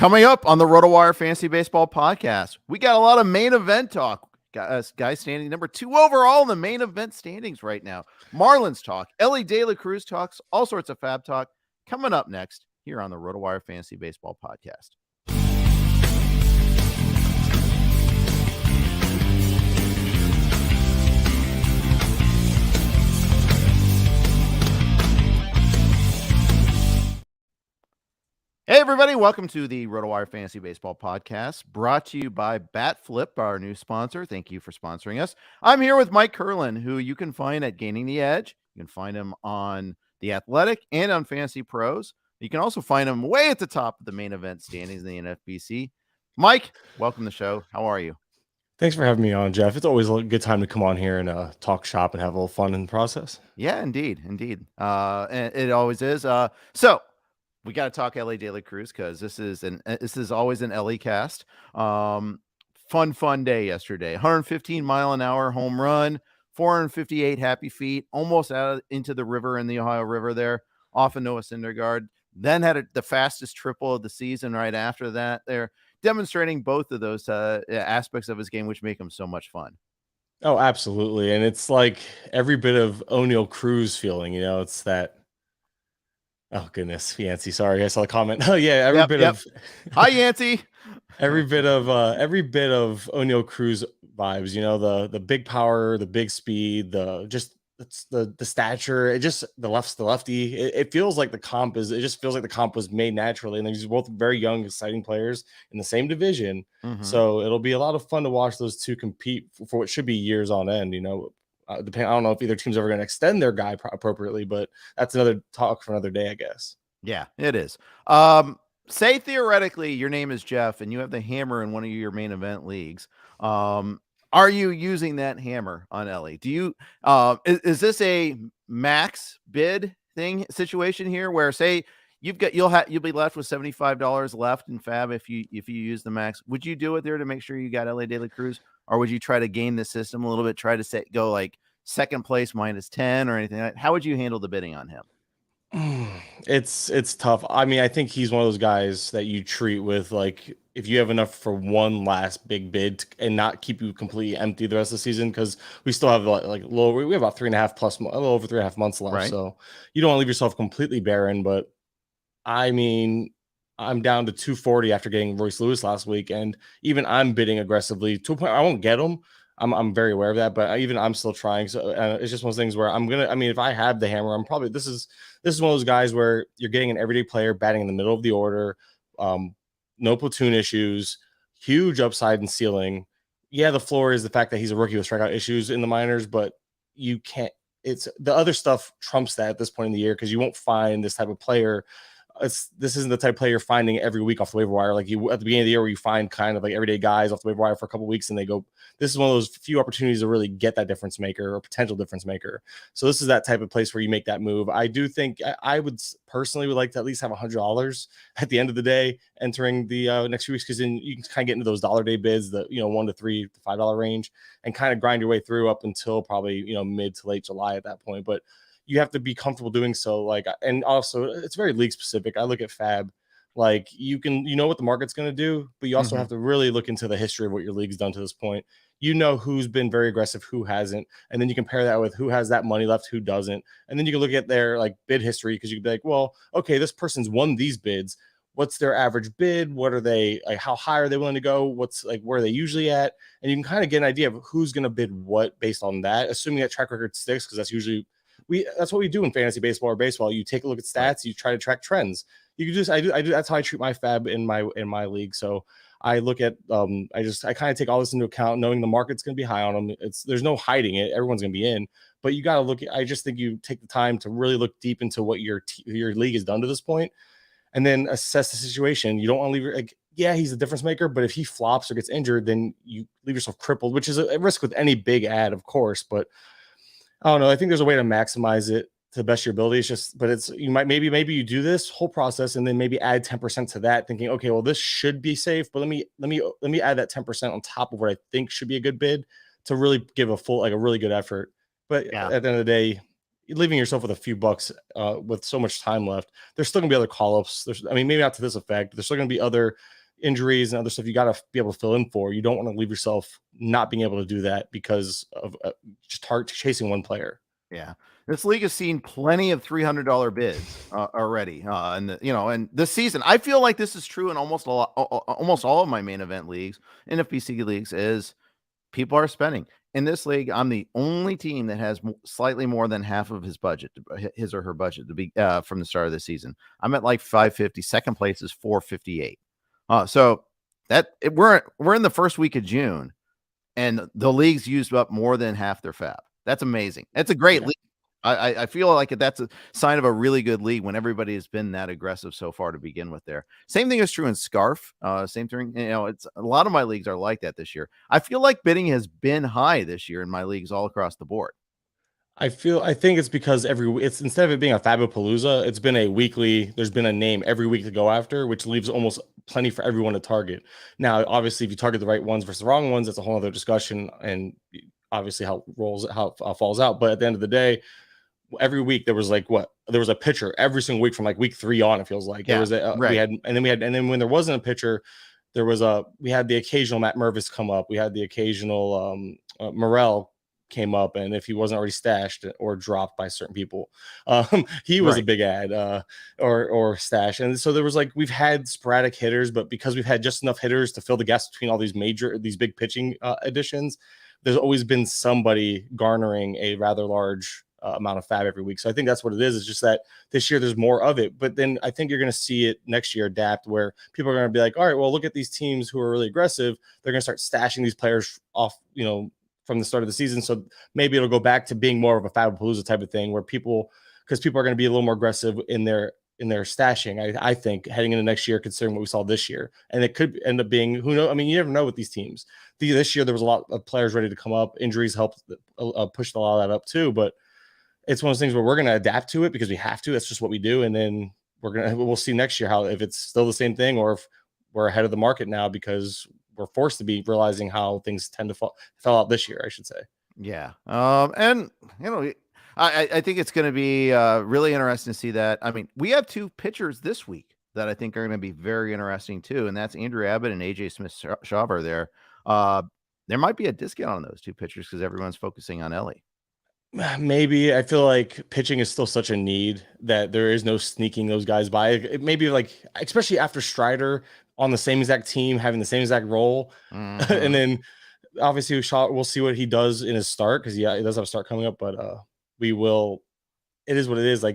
Coming up on the RotoWire Fantasy Baseball Podcast, we got a lot of main event talk. Guys standing number 2 overall in the main event standings right now. Marlins talk, Elly De La Cruz talks, all sorts of FAAB talk. Coming up next here on the RotoWire Fantasy Baseball Podcast. Hey, everybody. Welcome to the RotoWire Fantasy Baseball Podcast, brought to you by BatFlip, our new sponsor. Thank you for sponsoring us. I'm here with Mike Curlin, who you can find at Gaining the Edge. You can find him on The Athletic and on Fantasy Pros. You can also find him way at the top of the main event standings in the NFBC. Mike, welcome to the show. How are you? Thanks for having me on, Jeff. It's always a good time to come on here and talk shop and have a little fun in the process. Yeah, indeed. And it always is. So we got to talk Elly De La Cruz because this is always an Elly cast. Fun day yesterday. 115-mile-an-hour home run, 458 happy feet, almost out into the river in the Ohio River there, off of Noah Syndergaard. Then had the fastest triple of the season right after that. They're demonstrating both of those aspects of his game, which make him so much fun. Oh, absolutely. And it's like every bit of O'Neal Cruz feeling, it's that. Oh goodness, Yancey. Sorry, I saw the comment. Oh yeah, every bit of Hi Yancey. every bit of O'Neal Cruz vibes. The big power, the big speed, the stature. It just the lefty. It feels like the comp is. It just feels like the comp was made naturally, and they're both very young, exciting players in the same division. Mm-hmm. So it'll be a lot of fun to watch those two compete for what should be years on end. I don't know if either team's ever going to extend their guy appropriately, but that's another talk for another day, I guess. Yeah, it is. Say theoretically your name is Jeff and you have the hammer in one of your main event leagues. Are you using that hammer on Elly? Do you is this a max bid situation here where say you'll be left with $75 left in FAAB if you use the max? Would you do it there to make sure you got Elly De La Cruz? Or would you try to game the system a little bit, try to go like second place -10 or anything like that? How would you handle the bidding on him? It's tough. I mean, I think he's one of those guys that you treat with like if you have enough for one last big bid and not keep you completely empty the rest of the season, because we still have we have about 3.5 plus a little over 3.5 months left. Right. So you don't want to leave yourself completely barren. But I mean, I'm down to 240 after getting Royce Lewis last week, and even I'm bidding aggressively to a point I won't get him. I'm very aware of that, but even I'm still trying. So it's just one of those things where if I have the hammer, I'm probably this is one of those guys where you're getting an everyday player batting in the middle of the order, no platoon issues, huge upside and ceiling. Yeah, the floor is the fact that he's a rookie with strikeout issues in the minors, but you can't. It's the other stuff trumps that at this point in the year because you won't find this type of player. This isn't the type of player you're finding every week off the waiver wire. Like you at the beginning of the year where you find kind of like everyday guys off the waiver wire for a couple of weeks and they go, this is one of those few opportunities to really get that difference maker or potential difference maker. So this is that type of place where you make that move. I do think I would personally like to at least have $100 at the end of the day entering the next few weeks, because then you can kind of get into those dollar day bids, the $1 to $3 to $5 range, and kind of grind your way through up until probably mid to late July at that point. But you have to be comfortable doing so. And also it's very league specific. I look at FAAB, like you know what the market's going to do, but you also have to really look into the history of what your league's done to this point. Who's been very aggressive, who hasn't, and then you compare that with who has that money left, who doesn't, and then you can look at their bid history, because you can be like, well, okay, this person's won these bids. What's their average bid? What are they how high are they willing to go? Where are they usually at? And you can kind of get an idea of who's going to bid what based on that, assuming that track record sticks, because that's usually that's what we do in fantasy baseball or baseball. You take a look at stats, right. You try to track trends. You can I do. That's how I treat my FAAB in my league. So I look at I kind of take all this into account, knowing the market's going to be high on them. There's no hiding it. Everyone's going to be in, but you got to look at. I just think you take the time to really look deep into what your league has done to this point, and then assess the situation. You don't want to leave yeah, he's a difference maker, but if he flops or gets injured, then you leave yourself crippled, which is a risk with any big ad, of course. But I don't know. I think there's a way to maximize it to the best of your ability. It's just, but maybe you do this whole process and then maybe add 10% to that, thinking, okay, well, this should be safe, but let me add that 10% on top of what I think should be a good bid to really give a really good effort. But at the end of the day, leaving yourself with a few bucks with so much time left. There's still gonna be other call-ups. Maybe not to this effect. There's still gonna be other injuries and other stuff you got to be able to fill in for. You don't want to leave yourself not being able to do that because of just chasing one player. Yeah, this league has seen plenty of $300 bids already, and this season, I feel like this is true in almost all of my main event leagues and FBC leagues. Is people are spending in this league. I'm the only team that has slightly more than half of his or her budget to be from the start of the season. I'm at like 550. Second place is 458. So we're in the first week of June, and the league's used up more than half their FAAB. That's amazing. That's a great league. I feel like that's a sign of a really good league when everybody has been that aggressive so far to begin with. There, same thing is true in Scarf. Same thing. It's a lot of my leagues are like that this year. I feel like bidding has been high this year in my leagues all across the board. I think it's because it's instead of it being a Fabapalooza, it's been a weekly. There's been a name every week to go after, which leaves almost plenty for everyone to target. Now, obviously, if you target the right ones versus the wrong ones, that's a whole other discussion, and obviously how it falls out. But at the end of the day, every week there was a pitcher every single week from like week 3 on. It feels like there was right. And then when there wasn't a pitcher, we had the occasional Matt Mervis come up. We had the occasional Morel came up, and if he wasn't already stashed or dropped by certain people, he was a big ad or stash. And so there was we've had sporadic hitters, but because we've had just enough hitters to fill the gaps between all these big pitching additions, there's always been somebody garnering a rather large amount of FAAB every week. So I think that's what it is. It's just that this year there's more of it, but then I think you're going to see it next year adapt, where people are going to be like, all right, well, look at these teams who are really aggressive. They're going to start stashing these players off, from the start of the season. So maybe it'll go back to being more of a Fabapalooza type of thing, where because people are going to be a little more aggressive in their stashing. I think heading into next year, considering what we saw this year, and it could end up being, who knows? I mean, you never know with these teams. This year there was a lot of players ready to come up. Injuries helped push a lot of that up too. But it's one of those things where we're going to adapt to it because we have to. That's just what we do, and then we'll see next year if it's still the same thing or if we're ahead of the market now because we're forced to be realizing how things tend to fell out this year, I should say. Yeah. And I think it's going to be really interesting to see that. I mean, we have 2 pitchers this week that I think are going to be very interesting too, and that's Andrew Abbott and AJ Smith-Shawver there. There might be a discount on those 2 pitchers because everyone's focusing on Elly. Maybe. I feel like pitching is still such a need that there is no sneaking those guys by. It maybe especially after Strider on the same exact team, having the same exact role. Mm-hmm. And then obviously we'll see what he does in his start, because he does have a start coming up, but it is what it is. I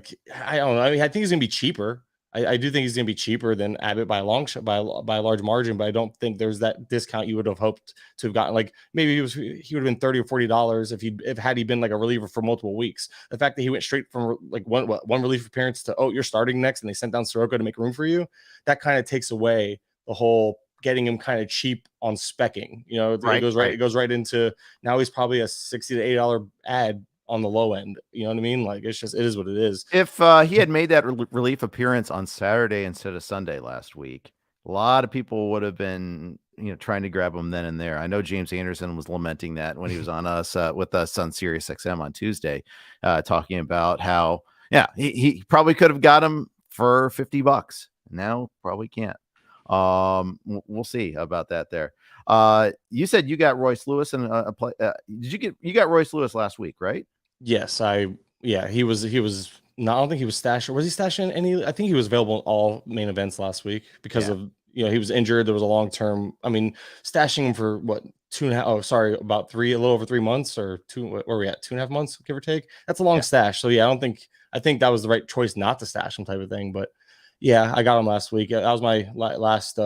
don't know. I mean, I think he's gonna be cheaper. I do think he's gonna be cheaper than Abbott by a long shot, by a large margin, but I don't think there's that discount you would have hoped to have gotten. Maybe he would have been $30 or $40 had he been a reliever for multiple weeks. The fact that he went straight from one relief appearance to, oh, you're starting next, and they sent down Soroka to make room for you, that kind of takes away the whole getting him kind of cheap on specking. It goes right into, now he's probably a $60 to $80 ad on the low end. You know what I mean? It is what it is. If he had made that relief appearance on Saturday instead of Sunday last week, a lot of people would have been, trying to grab him then and there. I know James Anderson was lamenting that when he was on us with us on Sirius XM on Tuesday, talking about how, he probably could have got him for $50. Now probably can't. We'll see about that there. You said you got Royce Lewis and you got Royce Lewis last week, right? Yes, he was no, I don't think he was stashing. Was he stashing any? I think he was available in all main events last week because of, he was injured. There was a long-term, stashing him for what, about a little over 3 months or where are we at? 2.5 months, give or take. That's a long stash. So I think that was the right choice not to stash him type of thing. But yeah, I got him last week. That was my last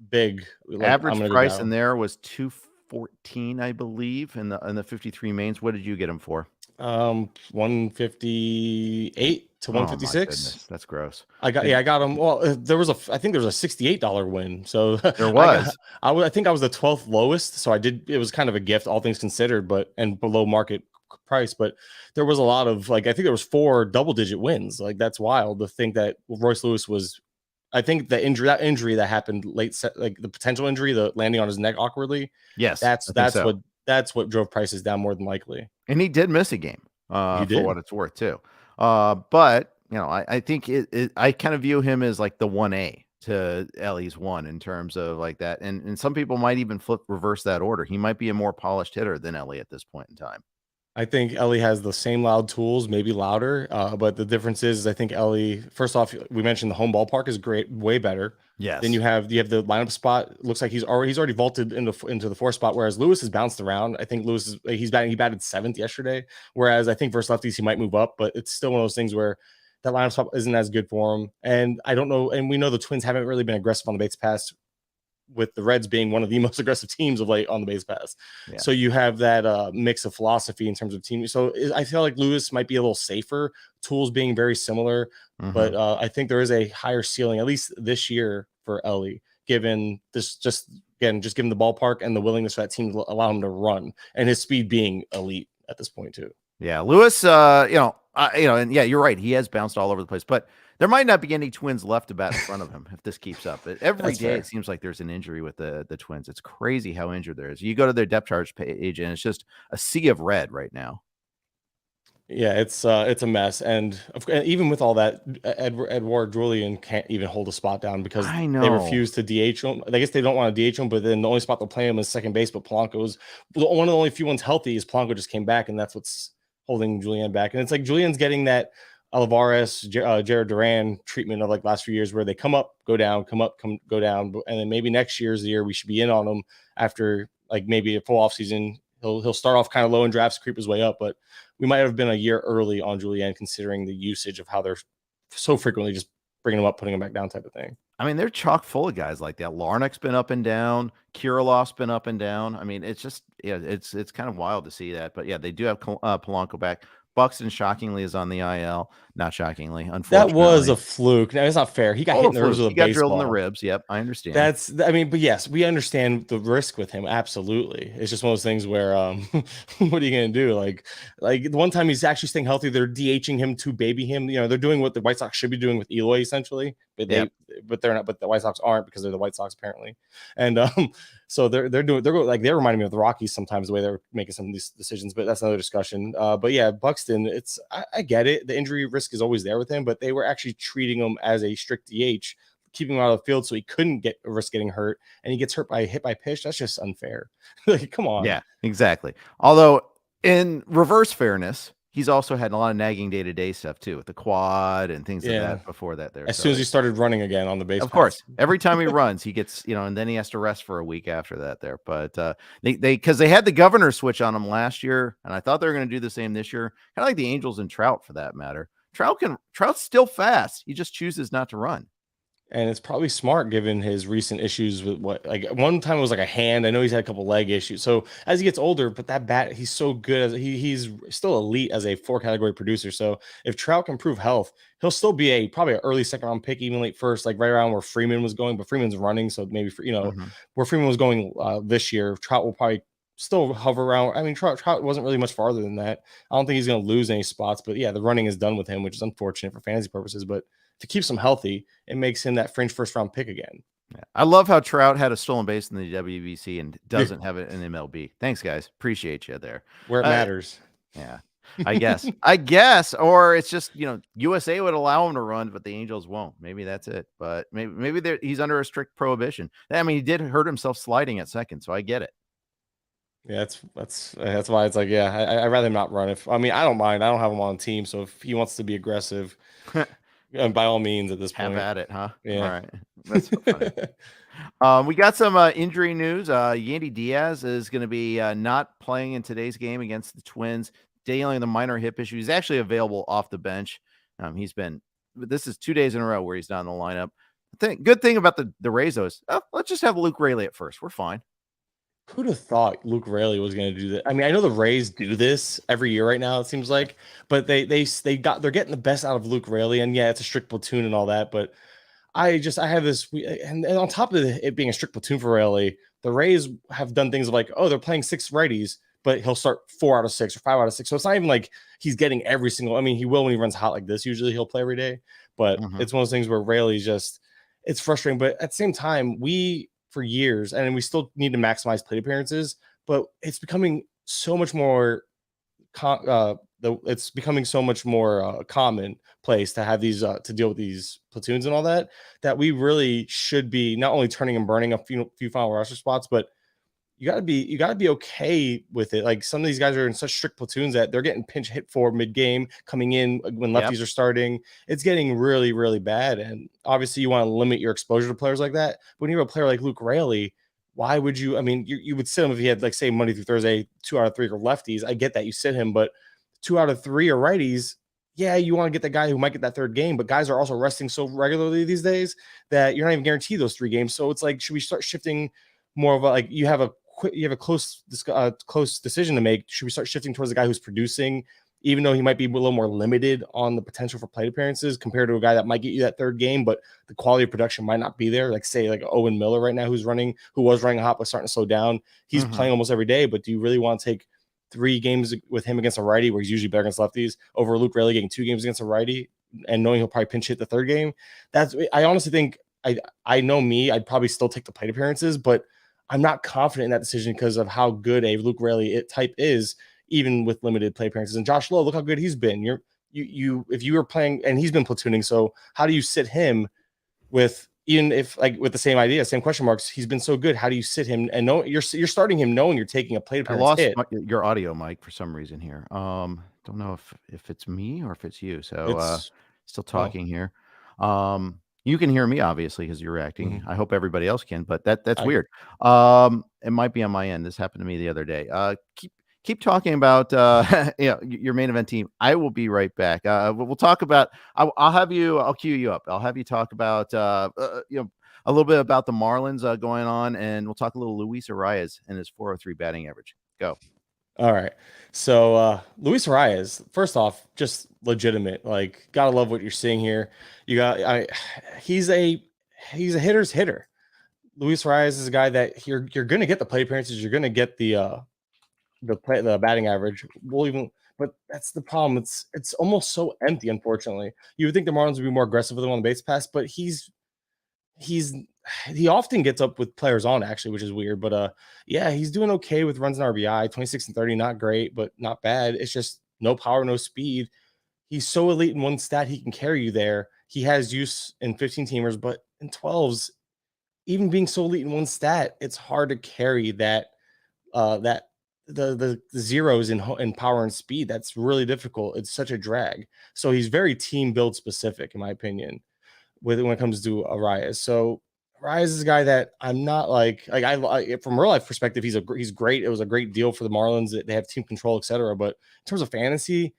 big average price in there was $214, I believe, in the 53 mains. What did you get him for? 158 to 156. That's gross. I got him. Well, I think there was a $68 win. So there was. I think I was the 12th lowest. So it was kind of a gift, all things considered, and below market price. But there was a lot of I think there was 4 double-digit wins. That's wild to think that Royce Lewis was. I think that injury that happened late, the potential injury, the landing on his neck awkwardly. Yes, that's what drove prices down more than likely. And he did miss a game. for what it's worth too. But I think I kind of view him as like the 1A to Elly's 1 in terms of like that. And some people might even reverse that order. He might be a more polished hitter than Elly at this point in time. I think Elly has the same loud tools, maybe louder. But the difference is I think Elly, first off, we mentioned the home ballpark is great, way better. Yes. Then you have the lineup spot. Looks like he's already vaulted into the 4th spot, whereas Lewis has bounced around. I think Lewis he batted 7th yesterday. Whereas I think versus lefties he might move up, but it's still one of those things where that lineup spot isn't as good for him. And I don't know, and we know the Twins haven't really been aggressive on the base pass, with the Reds being one of the most aggressive teams of late on the base pass. Yeah. So you have that mix of philosophy in terms of team. So I feel like Lewis might be a little safer, tools being very similar, but I think there is a higher ceiling, at least this year, for Elly, given this just given the ballpark and the willingness for that team to allow him to run, and his speed being elite at this point too. Yeah, Lewis, and yeah, you're right. He has bounced all over the place, but there might not be any Twins left to bat in front of him if this keeps up. Every day it seems like there's an injury with the Twins. It's crazy how injured there is. You go to their depth chart page, and it's just a sea of red right now. Yeah, it's a mess, and even with all that, Edouard Julien can't even hold a spot down because they refuse to DH him. I guess they don't want to DH him, but then the only spot they'll play him is second base. But Polanco's one of the only few ones healthy. Is Polanco just came back, and that's what's holding Julien back. And it's like Julien's getting that Olivares, Jared Duran treatment of like last few years, where they come up, go down, come up, go down, and then maybe next year's the year we should be in on them after like maybe a full off season. He'll start off kind of low in drafts, creep his way up, but we might have been a year early on Julien considering the usage of how they're so frequently just bringing him up, putting him back down type of thing. I mean, they're chock full of guys like that. Larnach's been up and down. Kirilov's been up and down. I mean, it's just, it's kind of wild to see that. But yeah, they do have Polanco back. Buxton shockingly is on the IL. Not shockingly, unfortunately. That was a fluke. No, it's not fair. He got hit in the ribs with a baseball. He got drilled in the ribs. Yep, I understand. But yes, we understand the risk with him. Absolutely. It's just one of those things where, what are you going to do? Like the one time he's actually staying healthy, they're DHing him to baby him. They're doing what the White Sox should be doing with Eloy essentially, but they're not. But the White Sox aren't because they're the White Sox apparently. And so they're like they're reminding me of the Rockies sometimes the way they're making some of these decisions. But that's another discussion. But yeah, Buxton, I get it. The injury risk is always there with him, but they were actually treating him as a strict DH, keeping him out of the field so he couldn't risk getting hurt, and he gets hit by pitch. That's just unfair. Like, come on. Yeah, exactly. Although in reverse fairness, he's also had a lot of nagging day-to-day stuff too with the quad and things like that before that. As soon as he started running again on the base, of course, every time he runs, he gets and then he has to rest for a week after that. There, but because they had the governor switch on him last year, and I thought they were going to do the same this year, kind of like the Angels and Trout for that matter. Trout's still fast. He just chooses not to run. And it's probably smart given his recent issues with one time it was like a hand. I know he's had a couple leg issues. So as he gets older, but that bat, he's so good he's still elite as a 4-category producer. So if Trout can prove health, he'll still be probably an early second round pick, even late first, like right around where Freeman was going. But Freeman's running, so maybe where Freeman was going this year, Trout will probably still hover around. I mean, Trout wasn't really much farther than that. I don't think he's going to lose any spots, but yeah, the running is done with him, which is unfortunate for fantasy purposes. But to keep him healthy, it makes him that fringe first round pick again. Yeah. I love how Trout had a stolen base in the WBC and doesn't have it in MLB. Thanks, guys. Appreciate you there. Where it matters. Yeah, I guess, or it's just, USA would allow him to run, but the Angels won't. Maybe that's it. But maybe he's under a strict prohibition. I mean, he did hurt himself sliding at second, so I get it. Yeah, that's why it's like, I'd rather him not run. I don't mind. I don't have him on the team, so if he wants to be aggressive, by all means at this point. Have at it, huh? Yeah. All right. That's so funny. We got some injury news. Yandy Diaz is going to be not playing in today's game against the Twins, dealing with a minor hip issue. He's actually available off the bench. This is 2 days in a row where he's not in the lineup. Good thing about the Rays is, let's just have Luke Raley at first. We're fine. Who'd have thought Luke Raley was going to do that? I mean, I know the Rays do this every year right now, it seems like, but they're getting the best out of Luke Raley, and yeah, it's a strict platoon and all that, but I have this, and on top of it being a strict platoon for Raley, the Rays have done things like, they're playing 6 righties, but he'll start 4 out of 6 or 5 out of 6. So it's not even like he's getting every single. I mean, he will when he runs hot like this. Usually he'll play every day, but it's one of those things where Raley's it's frustrating. But at the same time, for years, and we still need to maximize plate appearances, but it's becoming so much more it's becoming so much more commonplace to have these to deal with these platoons and all that we really should be not only turning and burning a few final roster spots, but you gotta be okay with it. Like some of these guys are in such strict platoons that they're getting pinch hit for mid game coming in when lefties are starting. It's getting really, really bad. And obviously you want to limit your exposure to players like that. But when you have a player like Luke Raley, why would you? I mean, you would sit him if he had, like, say, Monday through Thursday, 2 out of 3 are lefties. I get that you sit him, but 2 out of 3 are righties. Yeah, you want to get the guy who might get that third game, but guys are also resting so regularly these days that you're not even guaranteed those 3 games. So it's like, should we start shifting more of a, like, you have a close decision to make? Should we start shifting towards a guy who's producing, even though he might be a little more limited on the potential for plate appearances compared to a guy that might get you that third game, but the quality of production might not be there? Like, say, like Owen Miller right now, who was running hot but starting to slow down. He's playing almost every day, but do you really want to take 3 games with him against a righty, where he's usually better against lefties, over Luke Raley getting 2 games against a righty and knowing he'll probably pinch hit the third game? I honestly think, I know me, I'd probably still take the plate appearances, but I'm not confident in that decision because of how good a Luke Raley type is, even with limited play appearances. And Josh Lowe, look how good he's been. If you were playing, and he's been platooning, so how do you sit him with, even if, like, with the same idea, same question marks, he's been so good? How do you sit him and know you're starting him knowing you're taking a plate appearance? I lost your audio, Mike, for some reason here. Don't know if it's me or if it's you. So still talking here. You can hear me, obviously, because you're reacting. I hope everybody else can, but that's weird. It might be on my end. This happened to me the other day. Keep talking about your main event team. I will be right back. We'll talk about. I'll cue you up. I'll have you talk about a little bit about the Marlins going on, and we'll talk a little Luis Arias and his 403 batting average. Go. All right. So Luis Arias, first off, just legitimate. Like, gotta love what you're seeing here. He's a hitter's hitter. Luis Arias is a guy that you're gonna get the plate appearances, you're gonna get the batting average. But that's the problem. It's almost so empty, unfortunately. You would think the Marlins would be more aggressive with him on the base pass, but he often gets up with players on, actually, which is weird. But he's doing okay with runs and RBI, 26 and 30, not great, but not bad. It's just no power, no speed. He's so elite in one stat, he can carry you there. He has use in 15 teamers, but in 12s, even being so elite in one stat, it's hard to carry that the zeros in power and speed. That's really difficult. It's such a drag. So he's very team build specific, in my opinion, when it comes to Arias. So Arias is a guy that I'm not like I from real life perspective, he's great. It was a great deal for the Marlins. They have team control, etc. But in terms of fantasy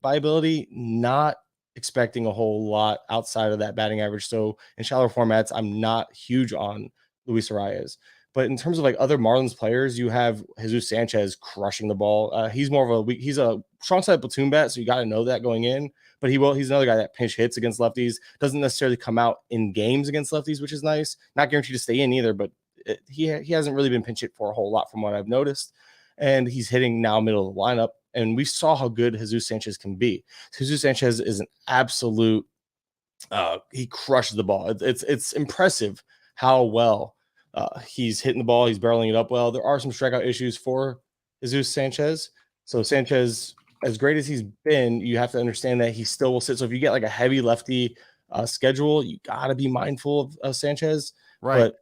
viability, not expecting a whole lot outside of that batting average. So in shallow formats, I'm not huge on Luis Arias. But in terms of like other Marlins players, you have Jesus Sanchez crushing the ball. He's he's a strong side platoon bat, so you got to know that going in. But he's another guy that pinch hits against lefties. Doesn't necessarily come out in games against lefties, which is nice. Not guaranteed to stay in either, but he hasn't really been pinch hit for a whole lot from what I've noticed. And he's hitting now middle of the lineup. And we saw how good Jesus Sanchez can be. Jesus Sanchez is an absolute. He crushes the ball. It's impressive how well he's hitting the ball. He's barreling it up well. There are some strikeout issues for Jesus Sanchez. So Sanchez, as great as he's been, you have to understand that he still will sit. So if you get like a heavy lefty schedule, you got to be mindful of Sanchez. Right.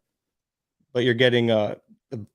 But you're getting the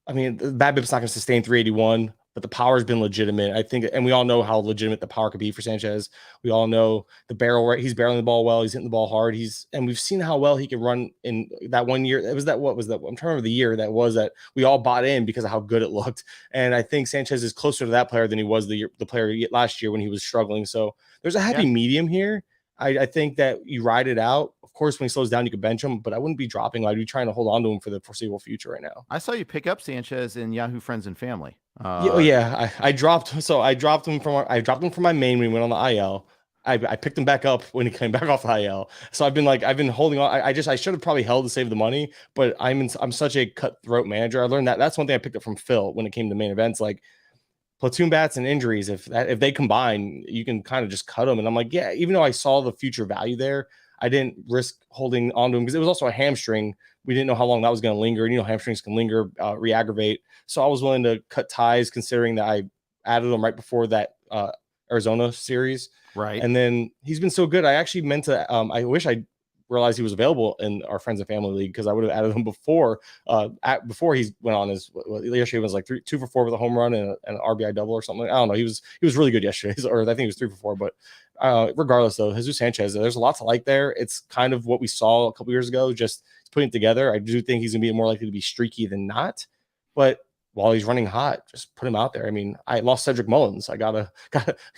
BABIP's not going to sustain 381, but the power has been legitimate, I think. And we all know how legitimate the power could be for Sanchez. We all know the barrel rate. He's barreling the ball well. He's hitting the ball hard. And we've seen how well he can run in that 1 year. What was that? I'm trying to remember the year that we all bought in because of how good it looked. And I think Sanchez is closer to that player than he was the player last year when he was struggling. So there's a happy medium here. I think that you ride it out. Of course, when he slows down, you could bench him, but I wouldn't be dropping. I'd be trying to hold on to him for the foreseeable future right now. I saw you pick up Sanchez in Yahoo Friends and Family. I dropped him from my main when he went on the IL. I picked him back up when he came back off the IL. So I've been holding on. I should have probably held to save the money, but I'm such a cutthroat manager. I learned that. That's one thing I picked up from Phil when it came to main events, like platoon bats and injuries. If they combine, you can kind of just cut them. And I'm like, yeah, even though I saw the future value there, I didn't risk holding onto him because it was also a hamstring. We didn't know how long that was going to linger. And, hamstrings can linger, re-aggravate. So I was willing to cut ties, considering that I added them right before that Arizona series. Right. And then he's been so good. I actually meant to, I wish I realized he was available in our friends and family league, because I would have added him before he went on his, yesterday was like 2 for 4 with a home run and an RBI double or something. I don't know. He was really good yesterday, or I think he was 3 for 4, but regardless though, Jesus Sanchez, there's a lot to like there. It's kind of what we saw a couple years ago, just putting it together. I do think he's gonna be more likely to be streaky than not, but while he's running hot, just put him out there. I mean, I lost Cedric Mullins. I gotta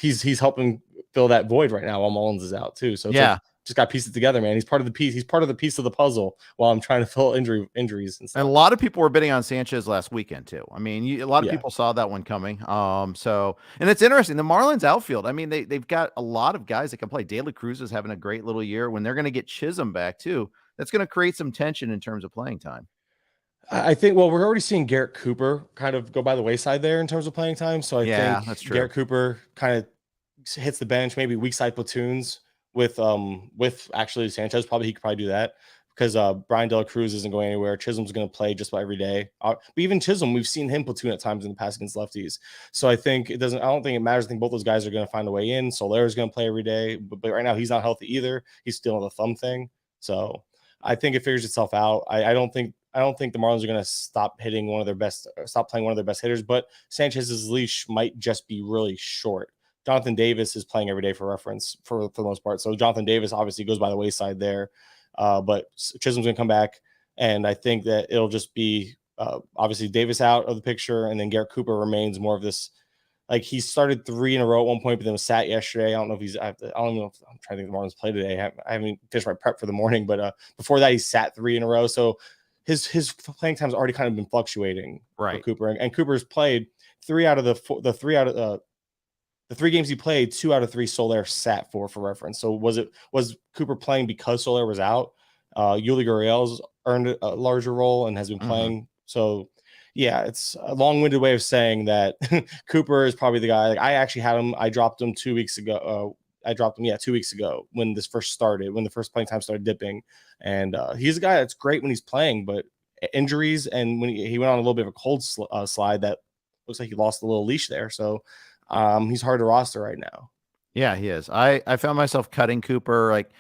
he's helping fill that void right now while Mullins is out too. So it's like, just got to piece it together, man. He's part of the piece. He's part of the piece of the puzzle while I'm trying to fill injuries and stuff. And a lot of people were bidding on Sanchez last weekend too. I mean, a lot of people saw that one coming. So, and it's interesting. The Marlins outfield, I mean, they've got a lot of guys that can play. De La Cruz is having a great little year. When they're going to get Chisholm back too, that's going to create some tension in terms of playing time. I think, well, we're already seeing Garrett Cooper kind of go by the wayside there in terms of playing time. So I think that's true. Garrett Cooper kind of hits the bench, maybe weak side platoons with actually Sanchez. He could probably do that, because Brian De La Cruz isn't going anywhere. Chisholm's going to play just about every day. But even Chisholm, we've seen him platoon at times in the past against lefties. So I think I don't think it matters. I think both those guys are going to find a way in. Solera's going to play every day, but right now he's not healthy either. He's still on the thumb thing. So I think it figures itself out. I don't think the Marlins are going to stop playing one of their best hitters, but Sanchez's leash might just be really short. Jonathan Davis is playing every day for reference for the most part. So Jonathan Davis obviously goes by the wayside there. But Chisholm's going to come back, and I think that it'll just be obviously Davis out of the picture, and then Garrett Cooper remains more of this. Like, he started 3 in a row at one point, but then was sat yesterday. I don't know if I don't know if I'm trying to think the Marlins play today. I haven't finished my prep for the morning, but before that he sat 3 in a row. So his playing time's already kind of been fluctuating for Cooper, and Cooper's played 3 out of the 3 games he played, 2 out of 3 Soler sat for reference. So was Cooper playing because Soler was out? Elly Gurriel's earned a larger role and has been playing. So yeah, it's a long-winded way of saying that Cooper is probably the guy. Like, I actually had him. I dropped him 2 weeks ago. 2 weeks ago when this first started, when the first playing time started dipping. And he's a guy that's great when he's playing, but injuries, and when he went on a little bit of a cold slide, that looks like he lost a little leash there. So he's hard to roster right now. Yeah, he is. I found myself cutting Cooper, like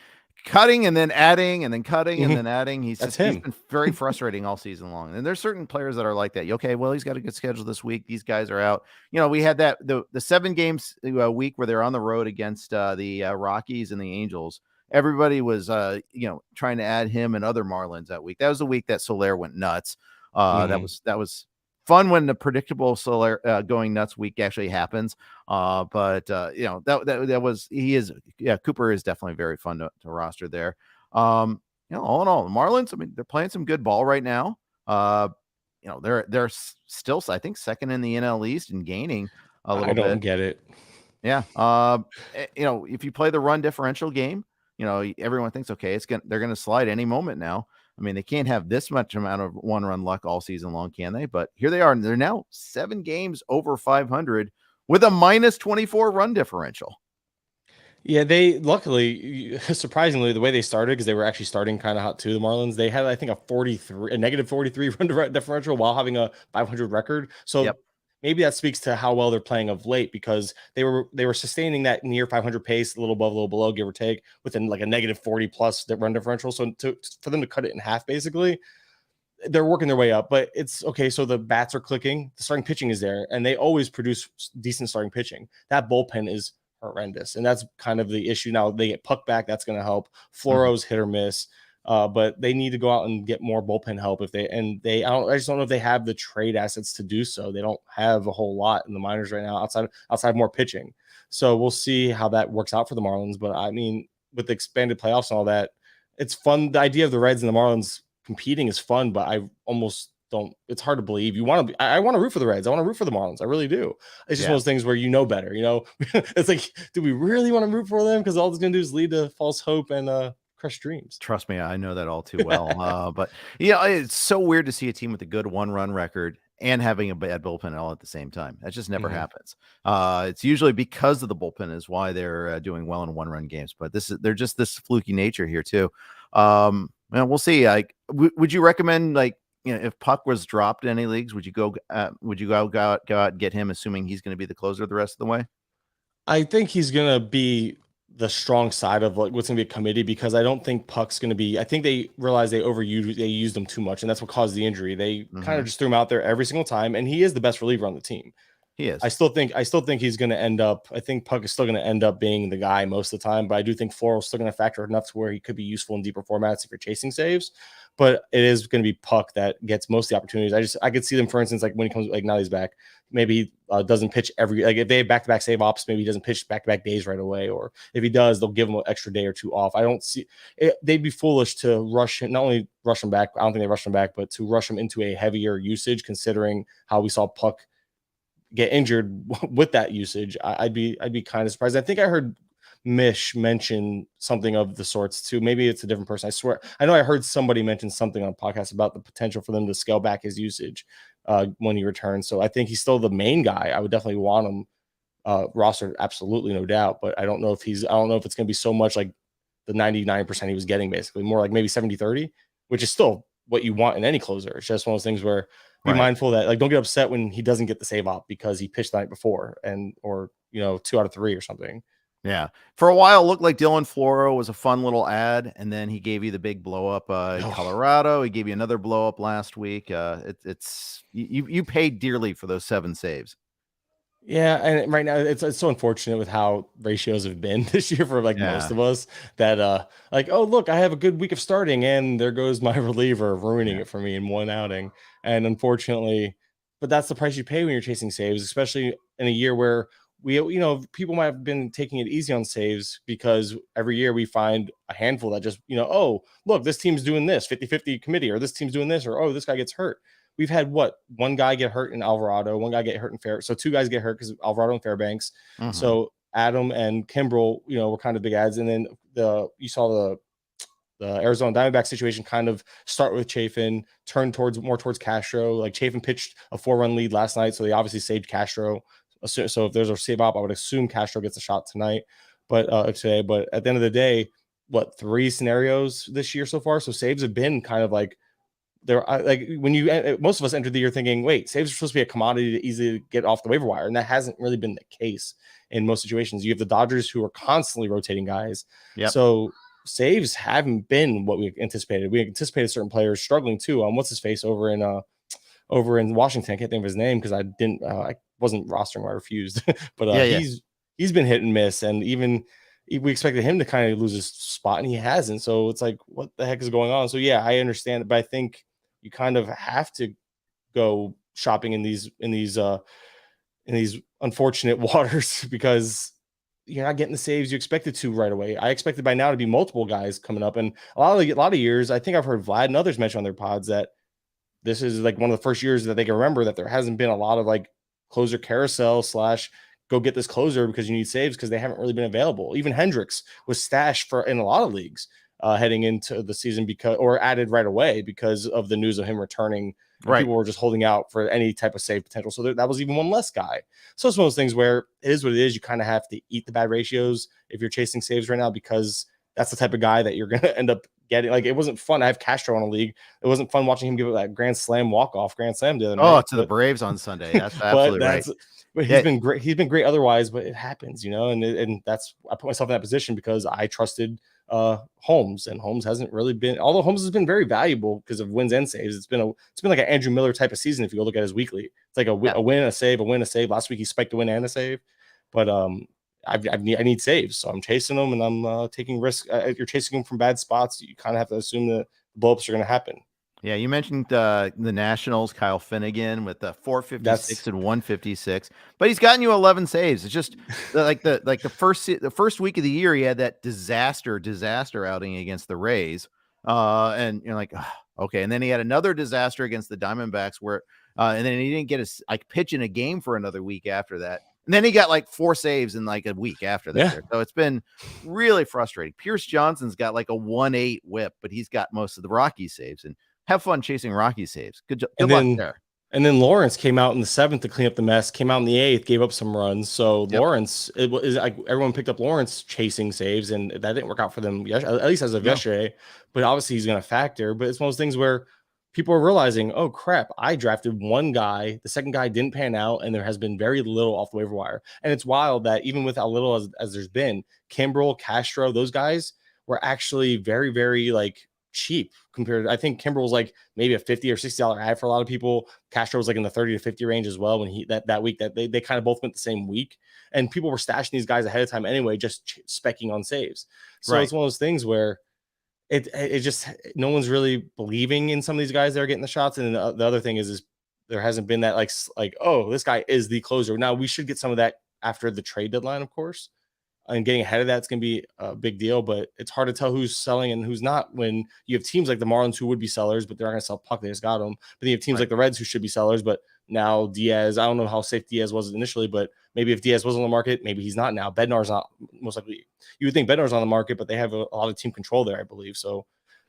cutting and then adding and then cutting and then adding. He's been very frustrating all season long. And there's certain players that are like that. Okay, well, he's got a good schedule this week. These guys are out. We had the 7 games a week where they're on the road against the Rockies and the Angels. Everybody was trying to add him and other Marlins that week. That was the week that Soler went nuts. That was fun when the predictable Soler going nuts week actually happens. But Cooper is definitely very fun to roster there. All in all, the Marlins, I mean, they're playing some good ball right now. They're still, I think, second in the NL East and gaining a little bit. I don't get it. Yeah. If you play the run differential game, everyone thinks, okay, they're going to slide any moment now. I mean, they can't have this much amount of 1-run luck all season long, can they? But here they are. And they're now 7 games over 500 with a minus 24 run differential. Yeah, they luckily, surprisingly, the way they started, because they were actually starting kind of hot too, the Marlins, they had, I think, a negative 43 run differential while having a 500 record. So maybe that speaks to how well they're playing of late, because they were sustaining that near 500 pace, a little above, a little below, give or take, within like a negative 40 plus run differential. So for them to cut it in half, basically, they're working their way up. But it's okay. So the bats are clicking, the starting pitching is there, and they always produce decent starting pitching. That bullpen is horrendous, and that's kind of the issue. Now they get Puck back, that's going to help. Floro's hit or miss. But they need to go out and get more bullpen help I just don't know if they have the trade assets to do so. They don't have a whole lot in the minors right now outside more pitching. So we'll see how that works out for the Marlins. But I mean, with the expanded playoffs and all that, it's fun. The idea of the Reds and the Marlins competing is fun, but I almost don't. It's hard to believe. I want to root for the Reds. I want to root for the Marlins. I really do. It's just one of those things where better. It's like, do we really want to root for them? Because all it's going to do is lead to false hope and crushed dreams. Trust me, I know that all too well. But it's so weird to see a team with a good 1-run record and having a bad bullpen all at the same time. That just never happens. It's usually because of the bullpen is why they're doing well in 1-run games. But they're just this fluky nature here too. We'll see. Like, would you recommend, like, if Puck was dropped in any leagues, would you go out and get him, assuming he's going to be the closer the rest of the way? I think he's gonna be the strong side of like what's gonna be a committee, because I don't think Puck's gonna be. I think they realized they used him too much, and that's what caused the injury. They kind of just threw him out there every single time, and he is the best reliever on the team. He is. I still think he's going to end up. I think Puck is still going to end up being the guy most of the time, but I do think Floral's still going to factor enough to where he could be useful in deeper formats if you're chasing saves. But it is going to be Puck that gets most of the opportunities. I could see them, for instance, like when he comes, like now he's back, maybe he doesn't pitch like if they have back-to-back save ops, maybe he doesn't pitch back-to-back days right away, or if he does, they'll give him an extra day or two off. I don't see it. They'd be foolish to rush him, not only rush him back. I don't think they rush him back, but to rush him into a heavier usage, considering how we saw Puck get injured with that usage. I'd be kind of surprised. I think I heard Mish mention something of the sorts too. Maybe it's a different person. I swear. I know I heard somebody mention something on a podcast about the potential for them to scale back his usage when he returns. So I think he's still the main guy. I would definitely want him rostered, absolutely, no doubt. But I don't know if it's going to be so much like the 99% he was getting, basically more like maybe 70-30, which is still what you want in any closer. It's just one of those things where be mindful that, like, don't get upset when he doesn't get the save op because he pitched the night before or 2 out of 3 or something. Yeah. For a while, it looked like Dylan Floro was a fun little ad, and then he gave you the big blow up in Colorado. He gave you another blow up last week. You paid dearly for those 7 saves. Yeah, and right now it's so unfortunate with how ratios have been this year for most of us that oh look, I have a good week of starting and there goes my reliever ruining it for me in one outing. And unfortunately, but that's the price you pay when you're chasing saves, especially in a year where people might have been taking it easy on saves because every year we find a handful that just, oh, look, this team's doing this 50-50 committee, or this team's doing this, or oh, this guy gets hurt. We've had one guy get hurt in Alvarado, one guy get hurt in Fair. So 2 guys get hurt because Alvarado and Fairbanks. So Adam and Kimbrel, were kind of big ads. And then you saw the Arizona Diamondback situation kind of start with Chafin, turn more towards Castro. Like Chafin pitched a 4-run lead last night, so they obviously saved Castro. So if there's a save op, I would assume Castro gets a shot tonight, today. But at the end of the day, 3 scenarios this year so far? So saves have been kind of like, there, like when most of us entered the year thinking, wait, saves are supposed to be a commodity to easily get off the waiver wire, and that hasn't really been the case in most situations. You have the Dodgers who are constantly rotating guys, so saves haven't been what we anticipated. We anticipated certain players struggling too. What's his face over in Washington? I can't think of his name because I wasn't rostering. I refused, but he's been hit and miss, and even we expected him to kind of lose his spot, and he hasn't. So it's like, what the heck is going on? So yeah, I understand, but I think you kind of have to go shopping in these unfortunate waters because you're not getting the saves you expected to right away. I expected by now to be multiple guys coming up, and a lot of years, I think I've heard Vlad and others mention on their pods that this is like one of the first years that they can remember that there hasn't been a lot of like closer carousel / go get this closer because you need saves, because they haven't really been available. Even Hendricks was stashed in a lot of leagues heading into the season or added right away because of the news of him returning. People were just holding out for any type of save potential. So that was even one less guy. So it's one of those things where it is what it is. You kind of have to eat the bad ratios if you're chasing saves right now, because that's the type of guy that you're going to end up getting. Like, it wasn't fun. I have Castro in a league. It wasn't fun watching him give it that walk-off grand slam the other night. To the Braves on Sunday. That's absolutely right. But he's been great. He's been great otherwise, but it happens, and that's, I put myself in that position because I trusted Holmes, and Holmes hasn't really been, although Holmes has been very valuable because of wins and saves. It's been like an Andrew Miller type of season. If you go look at his weekly, it's like a win, a save, a win, a save. Last week he spiked a win and a save, but I need saves, so I'm chasing them, and I'm taking risks. If you're chasing them from bad spots, you kind of have to assume that the blowups are going to happen. Yeah, you mentioned the Nationals, Kyle Finnegan with the 456 and 156, but he's gotten you 11 saves. It's just the first week of the year he had that disaster outing against the Rays, and you're like, oh, okay, and then he had another disaster against the Diamondbacks where, and then he didn't get a pitch in a game for another week after that. And then he got like 4 saves in like a week after that. Yeah. So it's been really frustrating. Pierce Johnson's got like a 1.8 whip, but he's got most of the Rocky saves, and have fun chasing Rocky saves. Good luck there. And then Lawrence came out in the 7th to clean up the mess, came out in the 8th, gave up some runs. So Lawrence, it was like everyone picked up Lawrence chasing saves, and that didn't work out for them, at least as of yesterday. But obviously he's going to factor. But it's one of those things where people are realizing, oh crap, I drafted one guy, the second guy didn't pan out, and there has been very little off the waiver wire. And it's wild that even with how little as there's been, Kimbrel, Castro, those guys were actually very, very like cheap compared to, I think Kimbrel was like maybe a $50 or $60 ad for a lot of people. Castro was like in the 30 to 50 range as well when he that week that they kind of both went the same week. And people were stashing these guys ahead of time anyway, just specking on saves. So Right. it's one of those things where it just, no one's really believing in some of these guys that are getting the shots. And the other thing is there hasn't been that like, oh, this guy is the closer. Now we should get some of that after the trade deadline, of course. And getting ahead of that's going to be a big deal, but it's hard to tell who's selling and who's not when you have teams like the Marlins who would be sellers, but they're not going to sell puck. They just got them. But then you have teams like the Reds who should be sellers, but now Diaz, I don't know how safe Diaz was initially, but maybe if Diaz was on the market, maybe he's not now. Bednar's not, most likely. You would think Bednar's on the market, but they have a lot of team control there, I believe. So